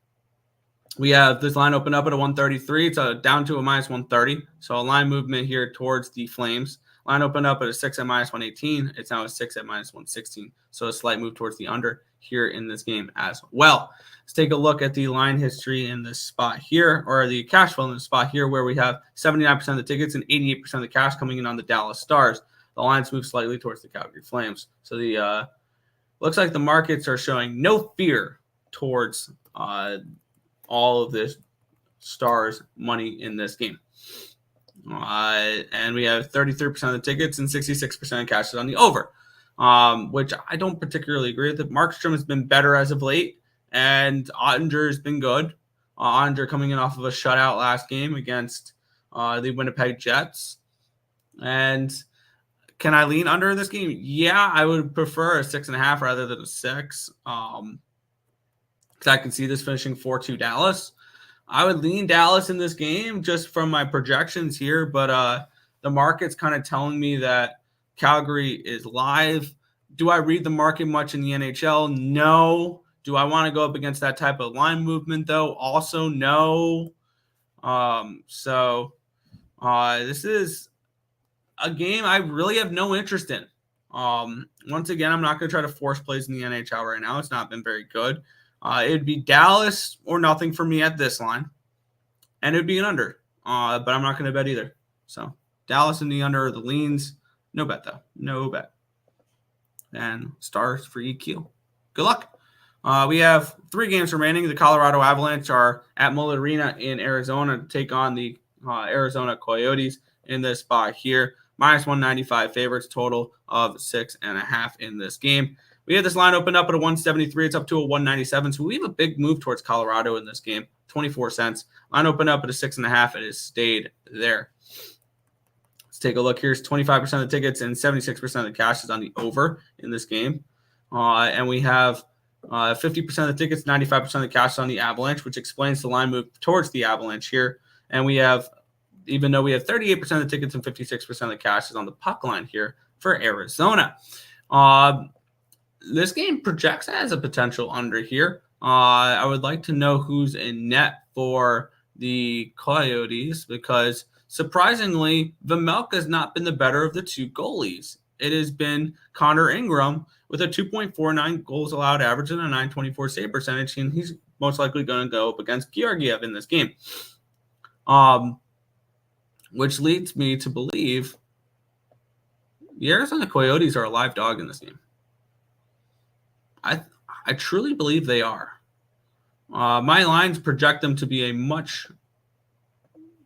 We have this line open up at a 133. It's down to a -130. So a line movement here towards the Flames. Line opened up at a 6 at -118. It's now a 6 at -116. So a slight move towards the under here in this game as well. Let's take a look at the line history in this spot here, or the cash flow in this spot here, where we have 79% of the tickets and 88% of the cash coming in on the Dallas Stars. The lines move slightly towards the Calgary Flames. So the looks like the markets are showing no fear towards all of this Stars money in this game. And we have 33% of the tickets and 66% of cash on the over, which I don't particularly agree with. Markstrom has been better as of late, and Ottinger has been good. Ottinger coming in off of a shutout last game against the Winnipeg Jets. And can I lean under in this game? Yeah, I would prefer a 6.5 rather than a 6. Because I can see this finishing 4-2 Dallas. I would lean Dallas in this game just from my projections here, but the market's kind of telling me that Calgary is live. Do I read the market much in the NHL? No. Do I want to go up against that type of line movement, though? Also, no. This is a game I really have no interest in. Once again, I'm not going to try to force plays in the NHL right now. It's not been very good. It'd be Dallas or nothing for me at this line, and it'd be an under, but I'm not going to bet either. So Dallas in the under, the leans, no bet though, no bet. And Stars for EQ. Good luck. We have 3 games remaining. The Colorado Avalanche are at Mullet Arena in Arizona to take on the Arizona Coyotes in this spot here. -195 favorites, total of 6.5 in this game. We have this line open up at a 173. It's up to a 197. So we have a big move towards Colorado in this game. 24 cents. Line open up at a 6.5. It has stayed there. Let's take a look. Here's 25% of the tickets and 76% of the cash is on the over in this game. And we have 50% of the tickets, 95% of the cash is on the Avalanche, which explains the line move towards the Avalanche here. And we have, even though we have 38% of the tickets and 56% of the cash is on the puck line here for Arizona. This game projects as a potential under here. I would like to know who's in net for the Coyotes because, surprisingly, Vejmelka has not been the better of the 2 goalies. It has been Connor Ingram with a 2.49 goals allowed average and a 924 save percentage, and he's most likely going to go up against Georgiev in this game. Which leads me to believe the Arizona Coyotes are a live dog in this game. I truly believe they are. My lines project them to be a much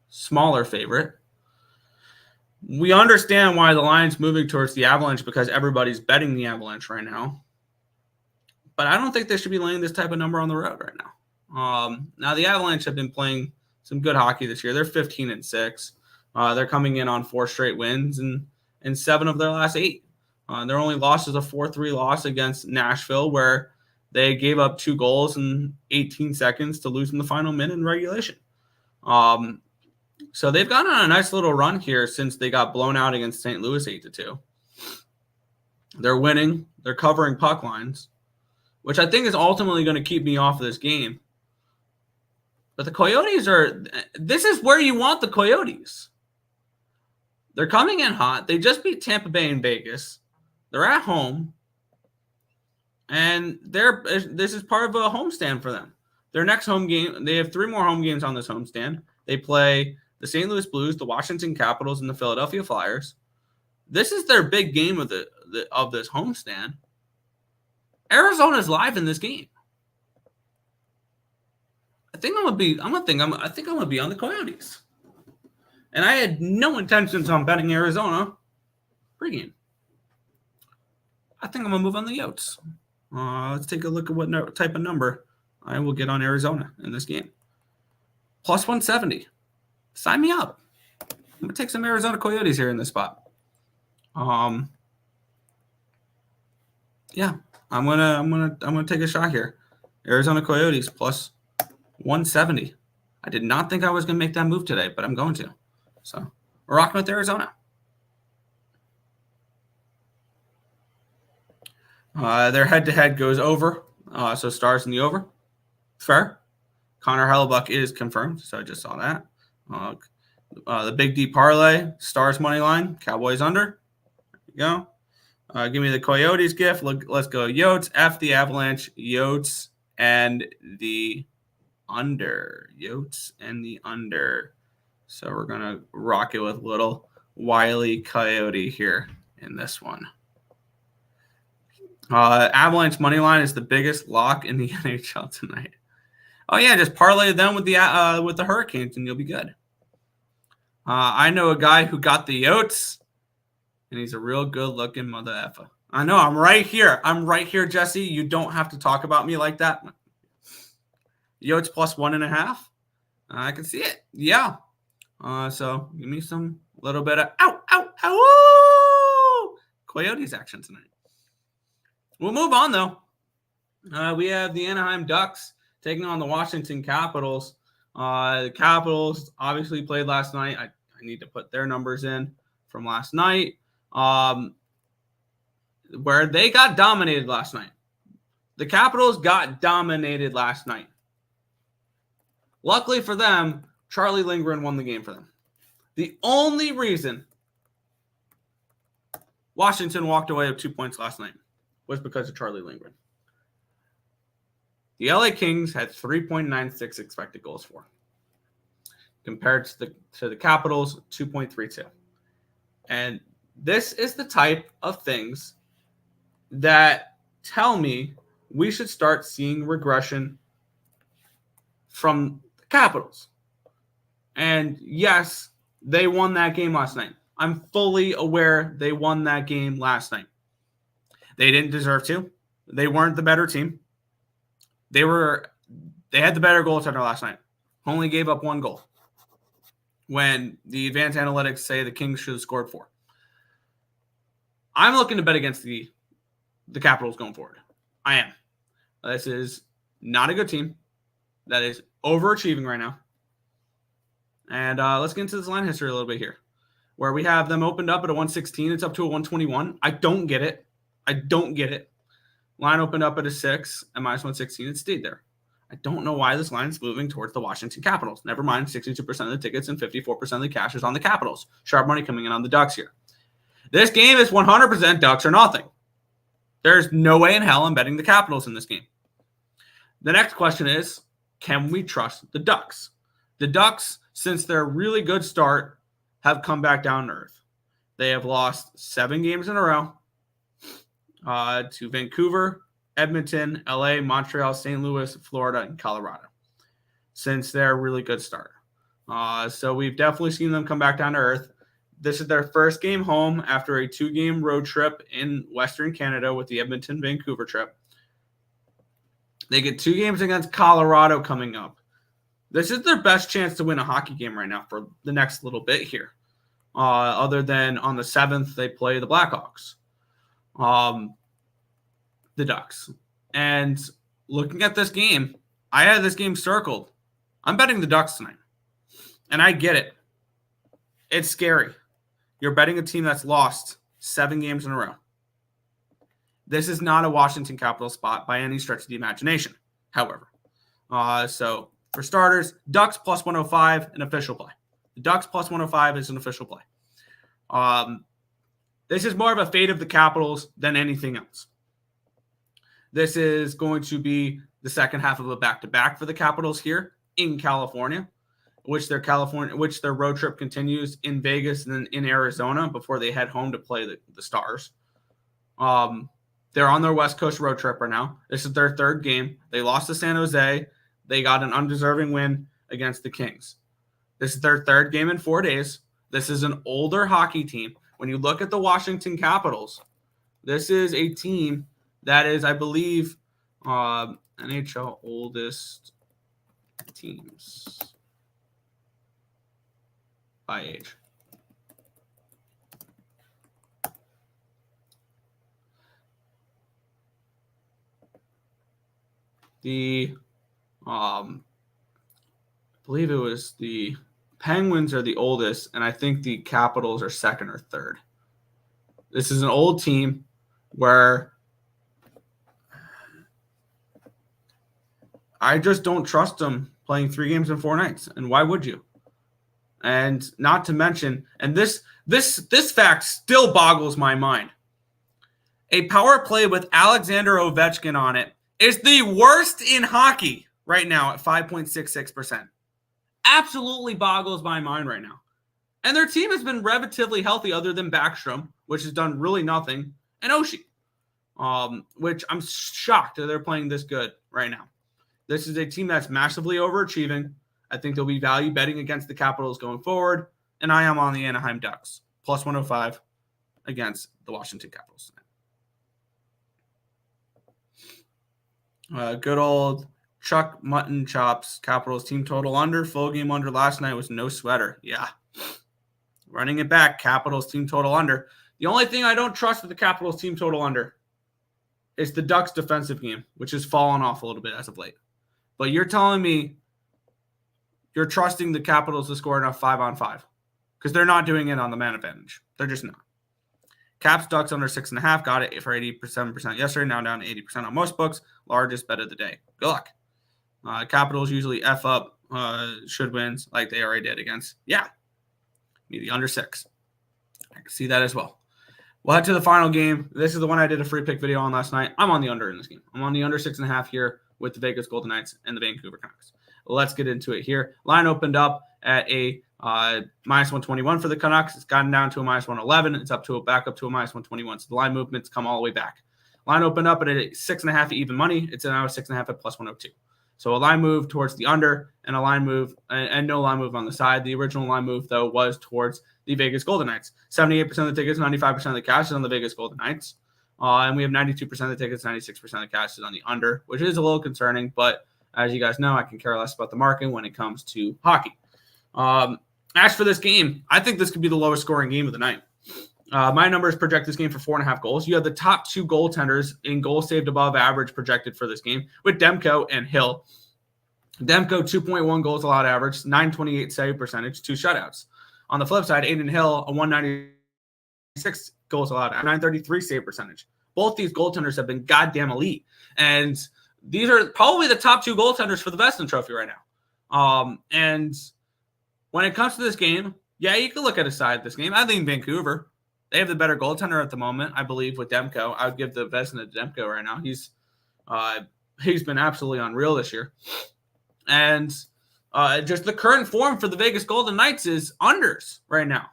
smaller favorite. We understand why the line's moving towards the Avalanche because everybody's betting the Avalanche right now. But I don't think they should be laying this type of number on the road right now. Now, the Avalanche have been playing some good hockey this year. They're 15-6. They're coming in on 4 straight wins and 7 of their last 8. Their only loss is a 4-3 loss against Nashville, where they gave up 2 goals in 18 seconds to lose in the final minute in regulation. So they've gone on a nice little run here since they got blown out against St. Louis 8-2. They're winning. They're covering puck lines, which I think is ultimately going to keep me off of this game. But the Coyotes this is where you want the Coyotes. They're coming in hot. They just beat Tampa Bay in Vegas. They're at home. And this is part of a homestand for them. Their next home game, they have 3 more home games on this homestand. They play the St. Louis Blues, the Washington Capitals, and the Philadelphia Flyers. This is their big game of this homestand. Arizona's live in this game. I think I'm gonna be on the Coyotes. And I had no intentions on betting Arizona pregame. I think I'm gonna move on the Yotes. Let's take a look at what type of number I will get on Arizona in this game. Plus 170. Sign me up. I'm gonna take some Arizona Coyotes here in this spot. Yeah, I'm gonna take a shot here. Arizona Coyotes plus 170. I did not think I was gonna make that move today, but I'm going to. So we're rocking with Arizona. Their head-to-head goes over. So Stars in the over. Fair. Connor Hellebuck is confirmed, so I just saw that. The Big D parlay, Stars money line, Cowboys under. There you go. Give me the Coyotes gift. Let's go Yotes, F the Avalanche, Yotes, and the under. Yotes and the under. So we're going to rock it with little Wile Coyote here in this one. Avalanche money line is the biggest lock in the NHL tonight. Oh yeah, just parlay them with the Hurricanes and you'll be good. I know a guy who got the Yotes, and he's a real good-looking mother effer. I know, I'm right here, Jesse. You don't have to talk about me like that. Yotes plus 1.5. I can see it. Yeah. So give me some little bit of Coyotes action tonight. We'll move on, though. We have the Anaheim Ducks taking on the Washington Capitals. The Capitals obviously played last night. I need to put their numbers in from last night, where they got dominated last night. The Capitals got dominated last night. Luckily for them, Charlie Lindgren won the game for them. The only reason Washington walked away with 2 points last night was because of Charlie Lindgren. The LA Kings had 3.96 expected goals for, compared to the Capitals, 2.32. And this is the type of things that tell me we should start seeing regression from the Capitals. And yes, they won that game last night. I'm fully aware they won that game last night. They didn't deserve to. They weren't the better team. They had the better goaltender last night. Only gave up 1 goal, when the advanced analytics say the Kings should have scored 4. I'm looking to bet against the Capitals going forward. I am. This is not a good team that is overachieving right now. And let's get into this line history a little bit here, where we have them opened up at a 116. It's up to a 121. I don't get it. Line opened up at a 6 at minus 116. It stayed there. I don't know why this line is moving towards the Washington Capitals. Never mind, 62% of the tickets and 54% of the cash is on the Capitals. Sharp money coming in on the Ducks here. This game is 100% Ducks or nothing. There's no way in hell I'm betting the Capitals in this game. The next question is, can we trust the Ducks? The Ducks, since their really good start, have come back down to earth. They have lost 7 games in a row to Vancouver, Edmonton, LA, Montreal, St. Louis, Florida, and Colorado since their really good start. So we've definitely seen them come back down to earth. This is their first game home after a 2-game road trip in Western Canada with the Edmonton-Vancouver trip. They get 2 games against Colorado coming up. This is their best chance to win a hockey game right now for the next little bit here. Other than on the 7th, they play the Blackhawks. The Ducks. And looking at this game, I had this game circled. I'm betting the Ducks tonight. And I get it. It's scary. You're betting a team that's lost 7 games in a row. This is not a Washington Capitals spot by any stretch of the imagination, however. So for starters, Ducks plus 105, an official play. The Ducks plus 105 is an official play. This is more of a fate of the Capitals than anything else. This is going to be the second half of a back-to-back for the Capitals here in California, which their road trip continues in Vegas and then in Arizona before they head home to play the Stars. They're on their West Coast road trip right now. This is their third game. They lost to San Jose. They got an undeserving win against the Kings. This is their third game in 4 days. This is an older hockey team. When you look at the Washington Capitals, this is a team that is, I believe, NHL oldest teams by age. I believe it was the Penguins are the oldest, and I think the Capitals are second or third. This is an old team where I just don't trust them playing 3 games in 4 nights. And why would you? And not to mention, and this fact still boggles my mind. A power play with Alexander Ovechkin on it is the worst in hockey right now at 5.66%. Absolutely boggles my mind right now. And their team has been relatively healthy other than Backstrom, which has done really nothing, and Oshie, which I'm shocked that they're playing this good right now. This is a team that's massively overachieving. I think they'll be value betting against the Capitals going forward, and I am on the Anaheim Ducks, plus 105 against the Washington Capitals. Good old Chuck Mutton Chops, Capitals team total under. Full game under last night was no sweater. Yeah. Running it back, Capitals team total under. The only thing I don't trust with the Capitals team total under is the Ducks defensive game, which has fallen off a little bit as of late. But you're telling me you're trusting the Capitals to score enough 5-on-5 because they're not doing it on the man advantage. They're just not. Caps Ducks under 6.5, got it for 87% yesterday, now down to 80% on most books. Largest bet of the day. Good luck. Capitals usually F up should wins like they already did against. Yeah. Maybe under 6. I can see that as well. We'll head to the final game. This is the one I did a free pick video on last night. I'm on the under in this game. I'm on the under 6.5 here with the Vegas Golden Knights and the Vancouver Canucks. Let's get into it here. Line opened up at a minus 121 for the Canucks. It's gotten down to a minus 111. It's back up to a minus 121. So the line movements come all the way back. Line opened up at a 6.5 even money. It's now a 6.5 at plus 102. So a line move towards the under and a line move and no line move on the side. The original line move, though, was towards the Vegas Golden Knights. 78% of the tickets, 95% of the cash is on the Vegas Golden Knights. And we have 92% of the tickets, 96% of the cash is on the under, which is a little concerning. But as you guys know, I can care less about the market when it comes to hockey. As for this game, I think this could be the lowest scoring game of the night. My numbers project this game for 4.5 goals. You have the top 2 goaltenders in goals saved above average projected for this game with Demko and Hill. Demko, 2.1 goals allowed average, 928 save percentage, 2 shutouts. On the flip side, Aiden Hill, a 196 goals allowed, 933 save percentage. Both these goaltenders have been goddamn elite. And these are probably the top 2 goaltenders for the Vezina Trophy right now. And when it comes to this game, yeah, you can look at a side of this game. I think Vancouver. They have the better goaltender at the moment, I believe, with Demko. I would give the Vezina to Demko right now. He's been absolutely unreal this year. And just the current form for the Vegas Golden Knights is unders right now.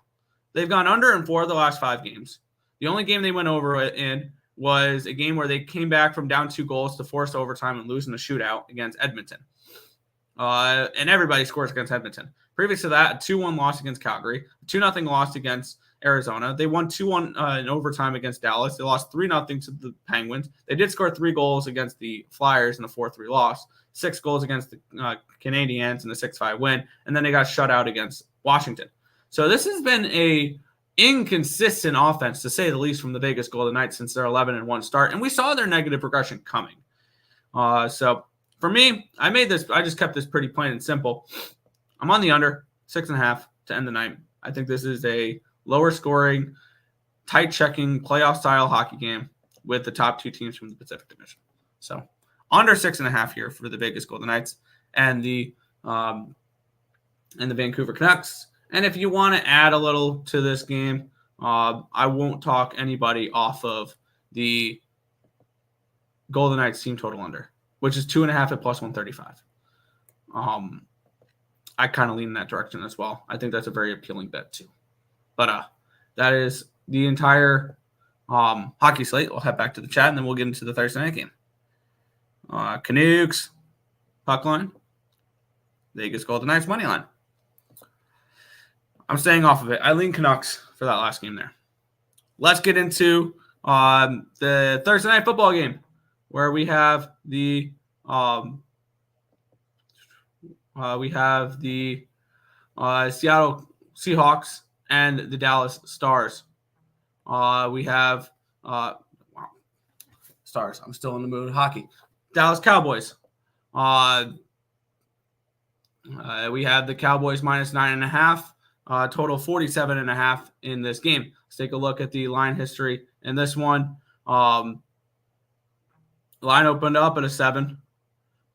They've gone under in 4 of the last 5 games. The only game they went over in was a game where they came back from down 2 goals to force overtime and losing the shootout against Edmonton. And everybody scores against Edmonton. Previous to that, a 2-1 loss against Calgary, a 2-0 loss against Arizona. They won 2-1 in overtime against Dallas. They lost 3-0 to the Penguins. They did score 3 goals against the Flyers in a 4-3 loss, 6 goals against the Canadiens in a 6-5 win, and then they got shut out against Washington. So this has been a inconsistent offense, to say the least, from the Vegas Golden Knights since their 11-1 start, and we saw their negative regression coming. So for me, I just kept this pretty plain and simple. I'm on the under 6.5 to end the night. I think this is a lower scoring, tight checking, playoff style hockey game with the top two teams from the Pacific Division. So under 6.5 here for the Vegas Golden Knights and the Vancouver Canucks. And if you want to add a little to this game, I won't talk anybody off of the Golden Knights team total under, which is 2.5 at plus 135. I kind of lean in that direction as well. I think that's a very appealing bet too. But that is the entire hockey slate. We'll head back to the chat, and then we'll get into the Thursday night game. Canucks, puck line. Vegas Golden Knights, money line. I'm staying off of it. I lean Canucks for that last game there. Let's get into the Thursday night football game, where we have the Seattle Seahawks and the Dallas Stars. We have Stars. I'm still in the mood of hockey. Dallas Cowboys. We have the Cowboys minus 9.5. Total 47.5 in this game. Let's take a look at the line history in this one. Line opened up at a 7.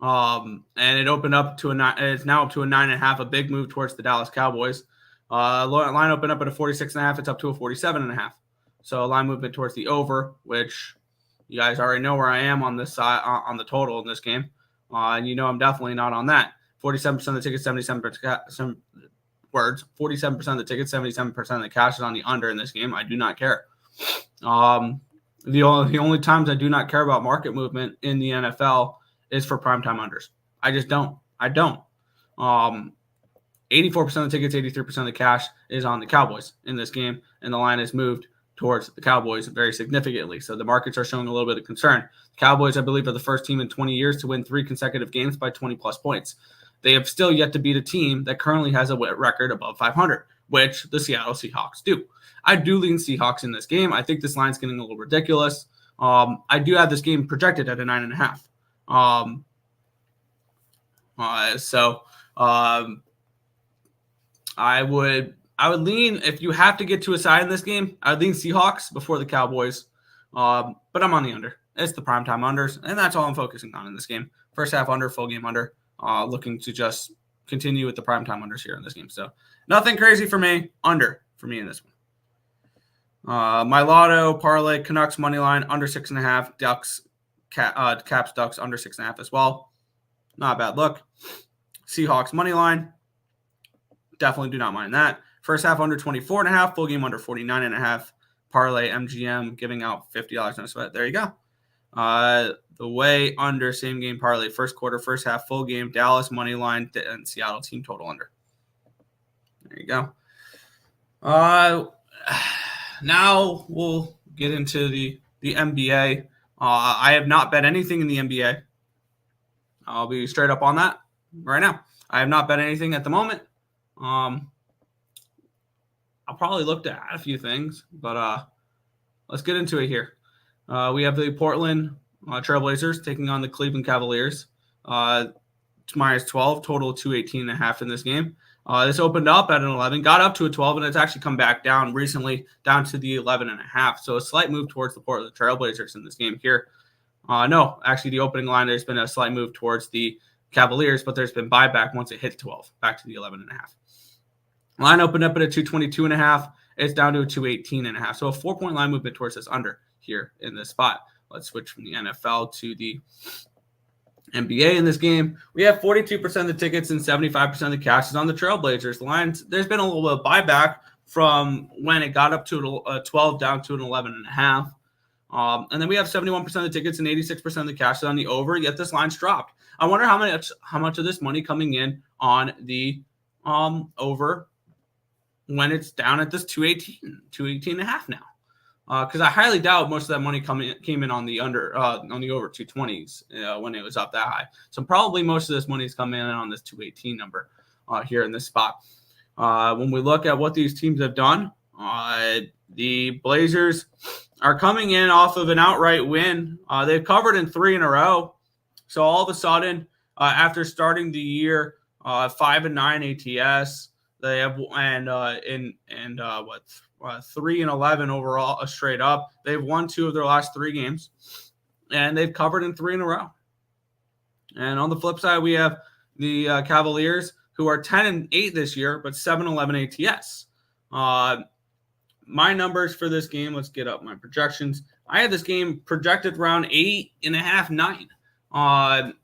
And it opened up to a 9. It's now up to a 9.5, a big move towards the Dallas Cowboys. Line opened up at a 46.5. It's up to a 47.5. So a line movement towards the over, which you guys already know where I am on this side on the total in this game. And you know I'm definitely not on that. 47% of the tickets, 77% words. 47% of the tickets, 77% of the cash is on the under in this game. I do not care. The only times I do not care about market movement in the NFL is for primetime unders. I just don't. I don't. 84% of the tickets, 83% of the cash is on the Cowboys in this game, and the line has moved towards the Cowboys very significantly. So the markets are showing a little bit of concern. The Cowboys, I believe, are the first team in 20 years to win 3 consecutive games by 20-plus points. They have still yet to beat a team that currently has a record above 500, which the Seattle Seahawks do. I do lean Seahawks in this game. I think this line's getting a little ridiculous. I do have this game projected at a 9.5. I would lean, if you have to get to a side in this game, I would lean Seahawks before the Cowboys. But I'm on the under. It's the primetime unders, and that's all I'm focusing on in this game. First half under, full game under. Looking to just continue with the primetime unders here in this game. So nothing crazy for me. Under for me in this one. My lotto parlay Canucks money line under 6.5. Ducks Caps Ducks under 6.5 as well. Not a bad look. Seahawks money line. Definitely do not mind that. First half under 24.5. Full game under 49.5. Parlay MGM giving out $50 no sweat. There you go. The way under same game parlay, first quarter, first half, full game, Dallas money line, and Seattle team total under. There you go. Now we'll get into the NBA. I have not bet anything in the NBA. I'll be straight up on that right now. I have not bet anything at the moment. I'll probably look to add a few things, but let's get into it here. We have the Portland Trailblazers taking on the Cleveland Cavaliers. Minus 12, total 218.5 in this game. This opened up at an 11, got up to a 12, and it's actually come back down recently, down to the 11.5. So a slight move towards the Portland Trailblazers in this game here. No, actually the opening line, there's been a slight move towards the Cavaliers, but there's been buyback once it hit 12, back to the 11.5. Line opened up at a 222.5. It's down to a 218.5. So a 4-point line movement towards this under here in this spot. Let's switch from the NFL to the NBA in this game. We have 42% of the tickets and 75% of the cash is on the Trailblazers. The lines, there's been a little bit of buyback from when it got up to a 12 down to an 11.5. And then we have 71% of the tickets and 86% of the cash is on the over, yet this line's dropped. I wonder how much of this money coming in on the over when it's down at this 218.5 now. Because I highly doubt most of that money came in on the under on the over 220s when it was up that high. So probably most of this money is coming in on this 218 number here in this spot. When we look at what these teams have done, the Blazers are coming in off of an outright win. They've covered in 3 in a row. So all of a sudden, after starting the year 5-9 ATS, They have 3-11 overall, straight up. They've won 2 of their last 3 games, and they've covered in 3 in a row. And on the flip side, we have the Cavaliers, who are 10-8 this year, but 7-11 ATS. My numbers for this game, let's get up my projections. I had this game projected around 8.5, 9.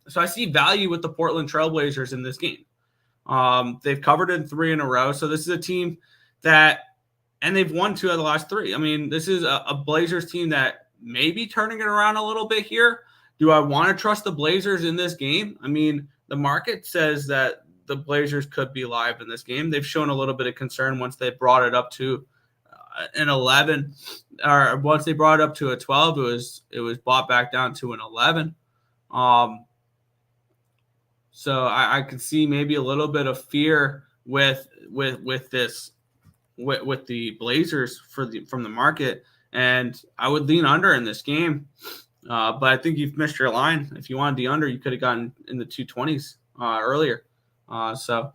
So I see value with the Portland Trailblazers in this game. They've covered in 3 in a row. So this is a team and they've won 2 of the last 3. I mean, this is a Blazers team that may be turning it around a little bit here. Do I want to trust the Blazers in this game? I mean, the market says that the Blazers could be live in this game. They've shown a little bit of concern once they brought it up to an 11, or once they brought it up to a 12, it was brought back down to an 11. So I could see maybe a little bit of fear with the Blazers from the market, and I would lean under in this game. But I think you've missed your line. If you wanted the under, you could have gotten in the 220s earlier. So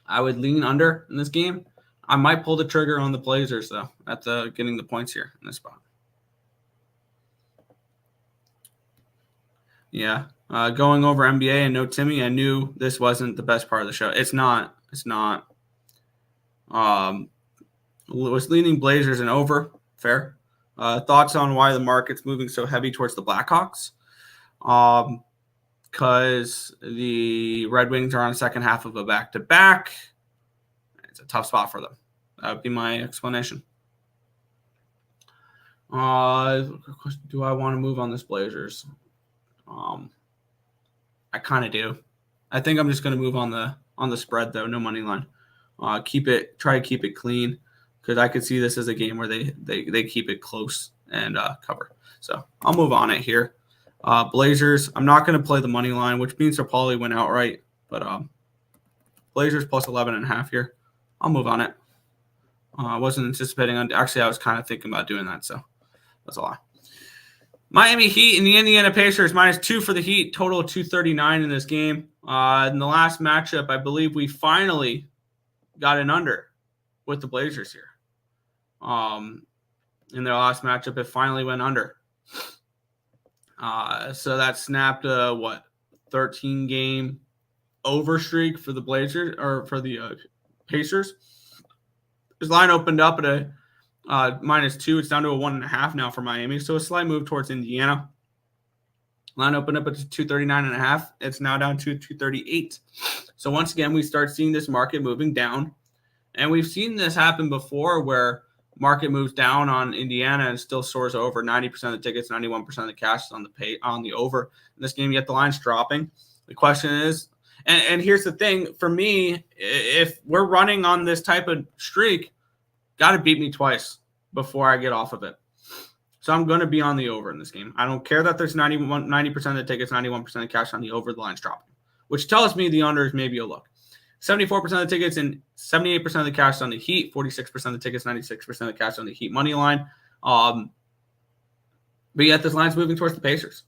I would lean under in this game. I might pull the trigger on the Blazers, though, at getting the points here in this spot. Yeah. Going over NBA and no Timmy, I knew this wasn't the best part of the show. It's not. Was leaning Blazers and over. Fair. Thoughts on why the market's moving so heavy towards the Blackhawks? Because the Red Wings are on the second half of a back-to-back. It's a tough spot for them. That would be my explanation. Do I want to move on this Blazers? I kind of do. I think I'm just going to move on the spread, though. No money line. Try to keep it clean, because I could see this as a game where they keep it close and cover. So I'll move on it here. Blazers, I'm not going to play the money line, which means they'll probably win outright. But Blazers plus 11.5 here. I'll move on it. I wasn't anticipating on. Actually, I was kind of thinking about doing that, so that's a lie. Miami Heat and the Indiana Pacers -2 for the Heat. Total of 239 in this game. In the last matchup, I believe we finally got an under with the Blazers here. In their last matchup, it finally went under. So that snapped a 13-game over streak for the Blazers, or for the Pacers. This line opened up at a -2. It's down to a 1.5 now for Miami. So a slight move towards Indiana. Line opened up at 239.5. It's now down to 238. So once again, we start seeing this market moving down. And we've seen this happen before, where market moves down on Indiana and still soars over. 90% of the tickets, 91% of the cash is on the over. In this game, yet the line's dropping. The question is, and here's the thing, for me, if we're running on this type of streak, got to beat me twice before I get off of it. So I'm going to be on the over in this game. I don't care that there's 90% of the tickets, 91% of the cash on the over. The line's dropping, which tells me the under is maybe a look. 74% of the tickets and 78% of the cash on the Heat, 46% of the tickets, 96% of the cash on the Heat money line. But yet this line's moving towards the Pacers,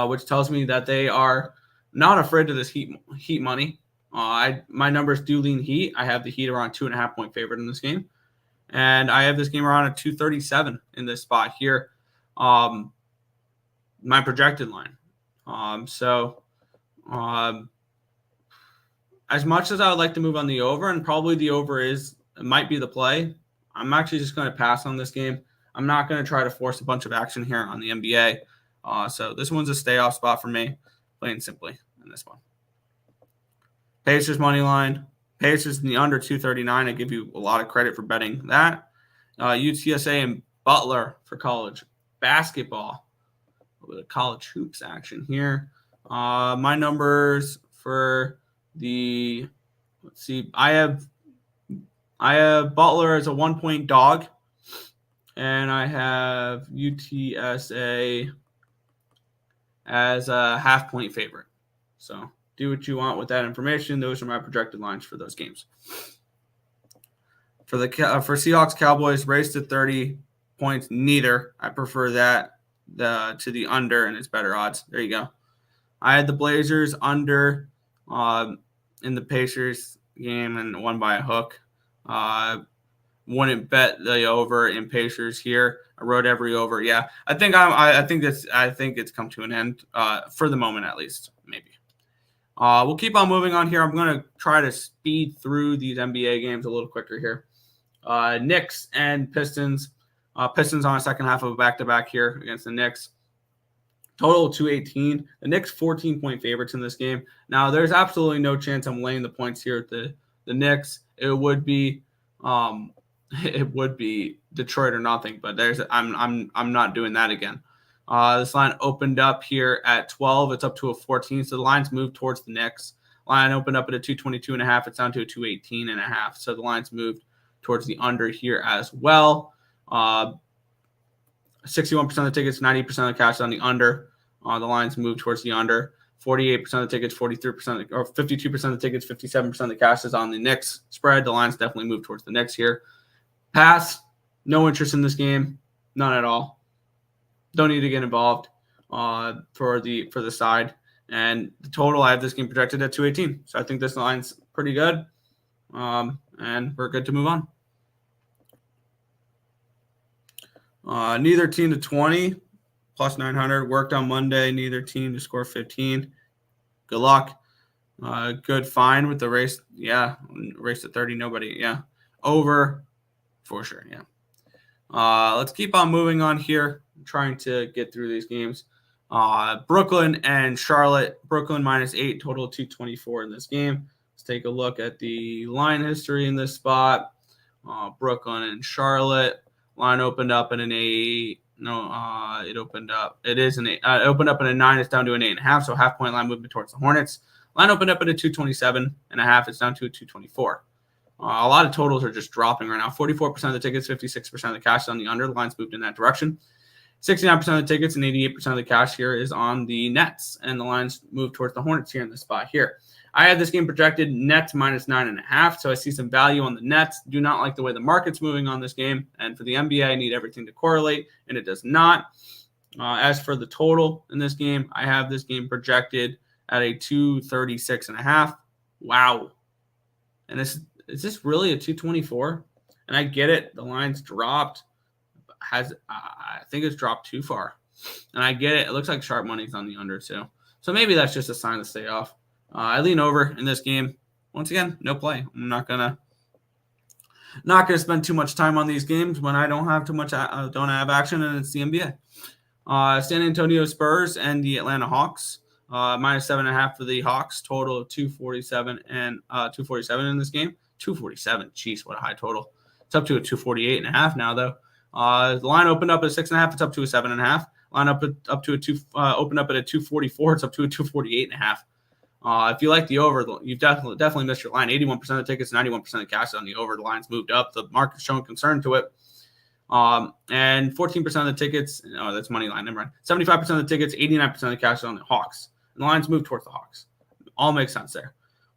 which tells me that they are not afraid of this Heat money. My numbers do lean Heat. I have the Heat around 2.5-point favorite in this game. And I have this game around a 237 in this spot here. My projected line. As much as I would like to move on the over, and probably the over might be the play, I'm actually just going to pass on this game. I'm not going to try to force a bunch of action here on the NBA. So this one's a stay off spot for me, plain and simply, in this one. Pacers money line. Pacers in the under 239. I give you a lot of credit for betting that. UTSA and Butler for college basketball. A little bit of college hoops action here. My numbers for the, let's see, I have Butler as a 1-point dog, and I have UTSA as a half-point favorite. So do what you want with that information. Those are my projected lines for those games. For Seahawks Cowboys, race to 30 points, neither. I prefer that to the under, and it's better odds. There you go. I had the Blazers under in the Pacers game and won by a hook. Wouldn't bet the over in Pacers here. I wrote every over. Yeah, I think it's come to an end for the moment, at least. Maybe. We'll keep on moving on here. I'm going to try to speed through these NBA games a little quicker here. Knicks and Pistons. Pistons on a second half of a back-to-back here against the Knicks. Total 218. The Knicks 14-point favorites in this game. Now, there's absolutely no chance I'm laying the points here at the Knicks. It would be Detroit or nothing, but I'm not doing that again. This line opened up here at 12. It's up to a 14, so the line's moved towards the Knicks. Line opened up at a 222.5. It's down to a 218.5. So the line's moved towards the under here as well. 61% of the tickets, 90% of the cash on the under. The lines moved towards the under. 48% of the tickets, 43%, or 52% of the tickets, 57% of the cash is on the Knicks spread. The lines definitely moved towards the Knicks here. Pass, no interest in this game, none at all. Don't need to get involved for the side. And the total, I have this game projected at 218. So I think this line's pretty good. And we're good to move on. Neither team to 20, plus 900. Worked on Monday. Neither team to score 15. Good luck. Good find with the race. Yeah, race to 30. Nobody. Yeah. Over for sure. Yeah. Let's keep on moving on here. I'm trying to get through these games. Brooklyn and Charlotte. Brooklyn -8, total 224 in this game. Let's take a look at the line history in this spot. Brooklyn and Charlotte. Line opened up at an 8. No, it opened up. It is an 8. It opened up at a 9. It's down to an 8.5. So half-point line movement towards the Hornets. Line opened up at a 227.5. It's down to a 224. A lot of totals are just dropping right now. 44% of the tickets, 56% of the cash is on the under. The line's moved in that direction. 69% of the tickets and 88% of the cash here is on the Nets. And the lines move towards the Hornets here in this spot here. I had this game projected Nets -9.5, so I see some value on the Nets. Do not like the way the market's moving on this game. And for the NBA, I need everything to correlate, and it does not. As for the total in this game, I have this game projected at a 236.5. Wow. And is this really a 224? And I get it. The line's dropped. I think it's dropped too far. And I get it. It looks like sharp money's on the under too. So maybe that's just a sign to stay off. I lean over in this game. Once again, no play. I'm not gonna spend too much time on these games when I don't have don't have action, and it's the NBA. San Antonio Spurs and the Atlanta Hawks. -7.5 for the Hawks. Total of 247 and 247 in this game. 247. Jeez, what a high total. It's up to a 248.5 now though. The line opened up at 6.5. It's up to a 7.5. Line opened up at a 244. It's up to a 248.5. If you like the over, you've definitely missed your line. 81% of the tickets, 91% of the cash on the over. The line's moved up. The market's showing concern to it. And 14% of the tickets, that's money line. Never mind. 75% of the tickets, 89% of the cash on the Hawks. And the line's moved towards the Hawks. All makes sense there.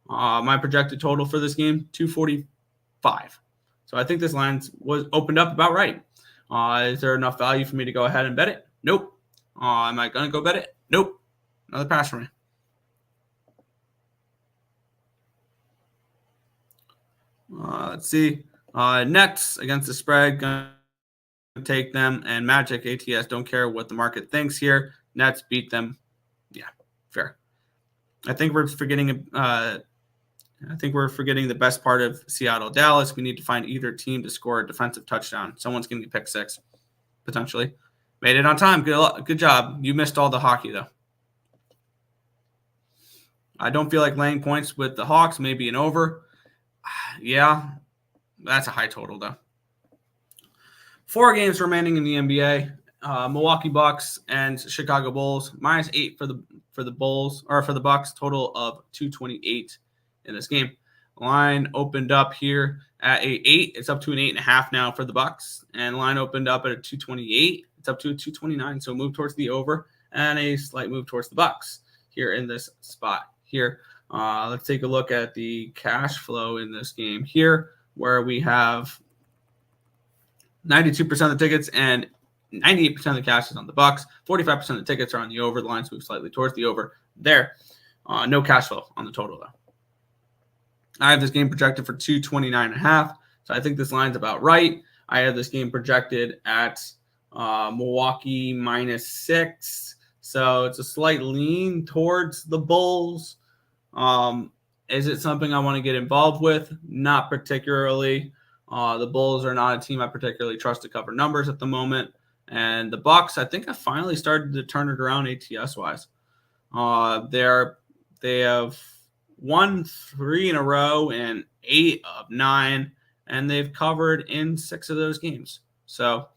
My projected total for this game, 245. So I think this line was opened up about right. Is there enough value for me to go ahead and bet it? Nope. Am I going to go bet it? Nope. Another pass for me. Let's see. Nets against the spread. Going to take them. And Magic, ATS, don't care what the market thinks here. Nets beat them. Yeah, fair. I think we're forgetting the best part of Seattle, Dallas. We need to find either team to score a defensive touchdown. Someone's going to get pick 6, potentially. Made it on time. Good job. You missed all the hockey, though. I don't feel like laying points with the Hawks. Maybe an over. Yeah, that's a high total, though. 4 games remaining in the NBA. Milwaukee Bucks and Chicago Bulls. -8 for the Bulls, or for the Bucks. Total of 228 in this game. Line opened up here at a 8. It's up to an 8.5 now for the Bucks. And line opened up at a 228. It's up to a 229. So move towards the over and a slight move towards the Bucks here in this spot here. Let's take a look at the cash flow in this game here, where we have 92% of the tickets and 98% of the cash is on the Bucks. 45% of the tickets are on the over. The lines move slightly towards the over there. No cash flow on the total, though. I have this game projected for 229.5. So I think this line's about right. I have this game projected at Milwaukee -6. So it's a slight lean towards the Bulls. Is it something I want to get involved with? Not particularly. The Bulls are not a team I particularly trust to cover numbers at the moment. And the Bucks, I think I finally started to turn it around ATS-wise. They have won 3 in a row and 8 of 9, and they've covered in 6 of those games. So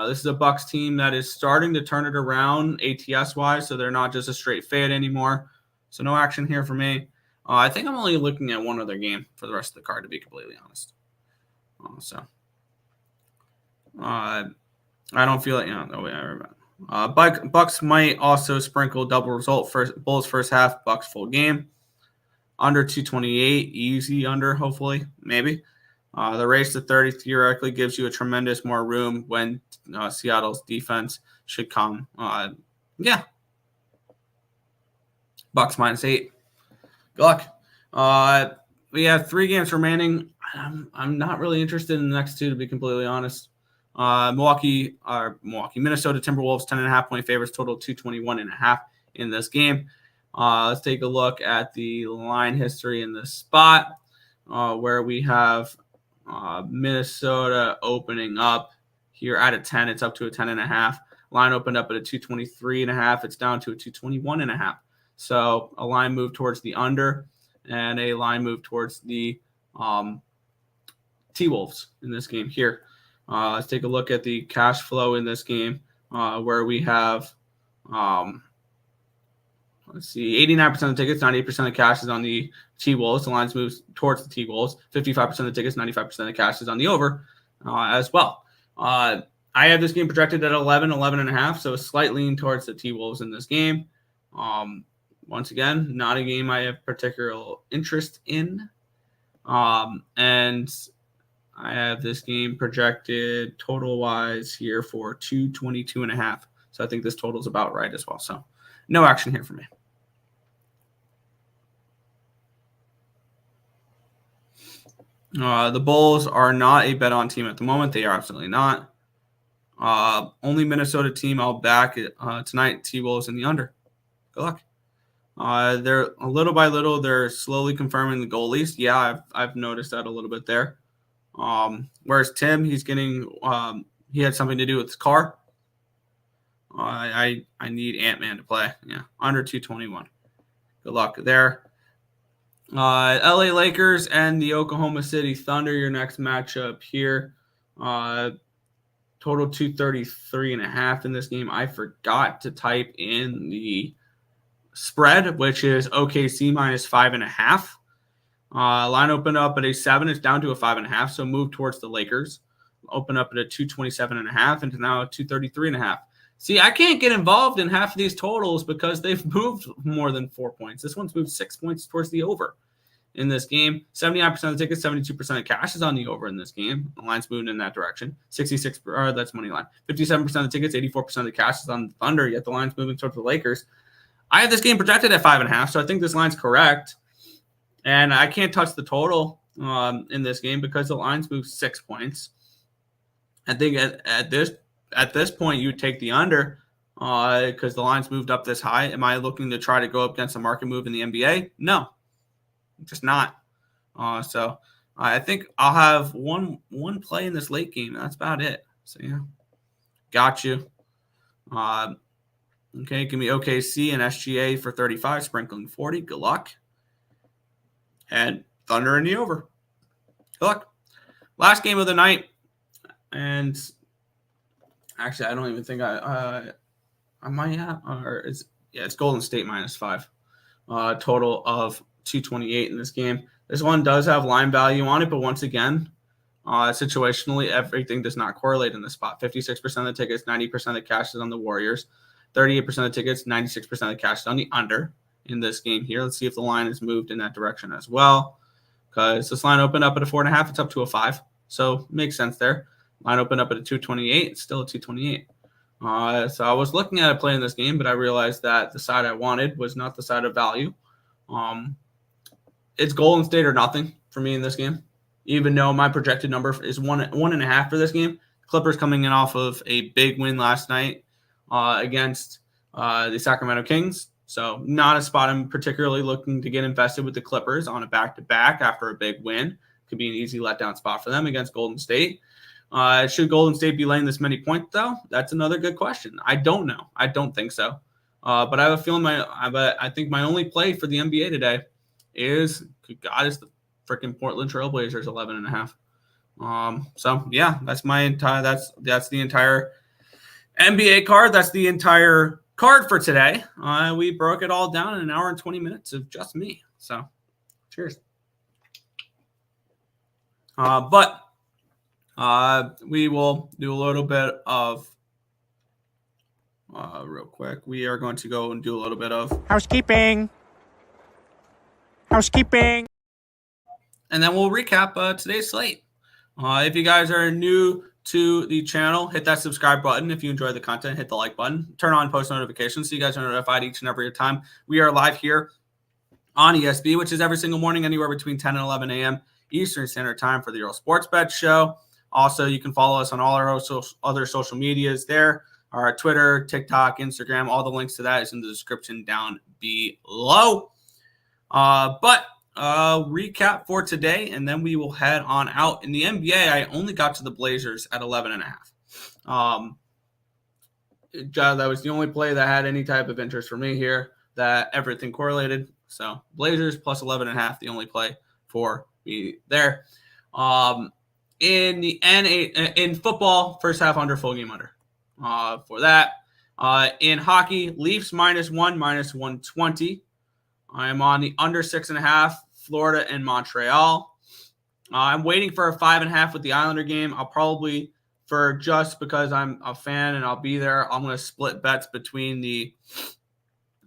this is a Bucks team that is starting to turn it around ATS-wise, so they're not just a straight fade anymore. So no action here for me. I think I'm only looking at one other game for the rest of the card, to be completely honest. I don't feel like, Bucks might also sprinkle double result for Bulls first half, Bucks full game. Under 228, easy under, hopefully, maybe. The race to 30 theoretically gives you a tremendous more room when Seattle's defense should come. Bucks -8. Good luck. We have 3 games remaining. I'm not really interested in the next 2, to be completely honest. Minnesota Timberwolves 10.5 point favorites, total 221.5 in this game. Let's take a look at the line history in this spot, where we have Minnesota opening up here at a 10. It's up to a 10.5. Line opened up at a 223.5. It's down to a 221.5. So a line move towards the under and a line move towards the T-Wolves in this game here. Let's take a look at the cash flow in this game, where we have, 89% of the tickets, 98% of the cash is on the T-Wolves. The lines move towards the T-Wolves. 55% of the tickets, 95% of the cash is on the over as well. I have this game projected at 11.5, so a slight lean towards the T-Wolves in this game. Once again, not a game I have particular interest in. And I have this game projected total-wise here for 222.5. So I think this total is about right as well. So no action here for me. The Bulls are not a bet-on team at the moment. They are absolutely not. Only Minnesota team I'll back tonight, T-Wolves in the under. Good luck. They're little by little, they're slowly confirming the goalies. Yeah, I've noticed that a little bit there. Whereas Tim, he's getting he had something to do with his car. I need Ant-Man to play. Yeah, under 221. Good luck there. LA Lakers and the Oklahoma City Thunder, your next matchup here. Total 233.5 in this game. I forgot to type in the spread, which is OKC -5.5. Line opened up at a 7. It's down to a 5.5. So move towards the Lakers. Open up at a 227.5 into now a 233.5. See, I can't get involved in half of these totals because they've moved more than 4 points. This one's moved 6 points towards the over in this game. 79% of the tickets, 72% of cash is on the over in this game. The line's moving in that direction. 66, that's money line. 57% of the tickets, 84% of the cash is on the Thunder, yet the line's moving towards the Lakers. I have this game projected at 5.5, so I think this line's correct. And I can't touch the total in this game because the line's moved 6 points. I think at this point, you would take the under because the line's moved up this high. Am I looking to try to go up against a market move in the NBA? No, just not. So I think I'll have one play in this late game. That's about it. So, yeah, got you. Okay, give me OKC and SGA for 35, sprinkling 40. Good luck. And Thunder in the over. Good luck. Last game of the night. And actually, I don't even think I might have, it's Golden State -5. Total of 228 in this game. This one does have line value on it, but once again, situationally, everything does not correlate in this spot. 56% of the tickets, 90% of the cash is on the Warriors. 38% of the tickets, 96% of the cash is on the under in this game here. Let's see if the line has moved in that direction as well. Because this line opened up at a 4.5, it's up to a 5. So makes sense there. Line opened up at a 228, it's still a 228. So I was looking at a play in this game, but I realized that the side I wanted was not the side of value. it's Golden State or nothing for me in this game, even though my projected number is 1.5 for this game. Clippers coming in off of a big win last night against the Sacramento Kings. So not a spot I'm particularly looking to get invested with the Clippers on a back-to-back after a big win. Could be an easy letdown spot for them against Golden State. Should Golden State be laying this many points, though? That's another good question. I don't know. I don't think so. But I have a feeling I think my only play for the NBA today is the freaking Portland Trailblazers 11.5. So yeah, that's my entire that's the entire NBA card. That's the entire card for today. We broke it all down in an hour and 20 minutes of just me. So cheers. But we will do a little bit of real quick. We are going to go and do a little bit of housekeeping. And then we'll recap today's slate. If you guys are new to the channel, hit that subscribe button. If you enjoy the content, hit the like button. Turn on post notifications so you guys are notified each and every time we are live here on ESB, which is every single morning, anywhere between 10 and 11 a.m. Eastern Standard Time for the Earle Sports Bet Show. Also, you can follow us on all our other social medias there. Our Twitter, TikTok, Instagram, all the links to that is in the description down below. But recap for today, and then we will head on out. In the NBA, I only got to the Blazers at 11.5. That was the only play that had any type of interest for me here, that everything correlated. So Blazers plus 11.5, the only play for me there. In the in football, first half under, full game under. For that, in hockey, Leafs -1, -120. I am on the under 6.5, Florida and Montreal. I'm waiting for a 5.5 with the Islander game. I'll probably, just because I'm a fan and I'll be there, I'm going to split bets between the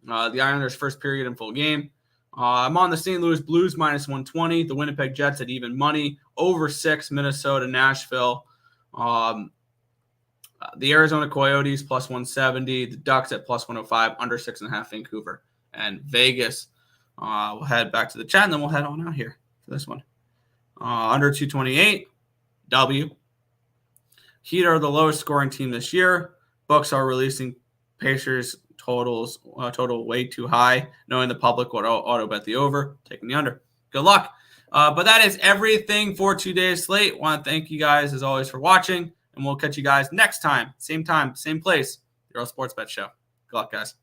Islanders first period and full game. I'm on the St. Louis Blues -120, the Winnipeg Jets at even money, over 6, Minnesota, Nashville. The Arizona Coyotes +170, the Ducks at +105, under 6.5, Vancouver and Vegas. We'll head back to the chat, and then we'll head on out here for this one. Under 228, W. Heat are the lowest scoring team this year. Bucks are releasing Pacers total way too high, knowing the public would auto bet the over, taking the under. Good luck. But that is everything for today's slate. Want to thank you guys, as always, for watching, and we'll catch you guys next time, same place, Earle Sports Bet Show. Good luck, guys.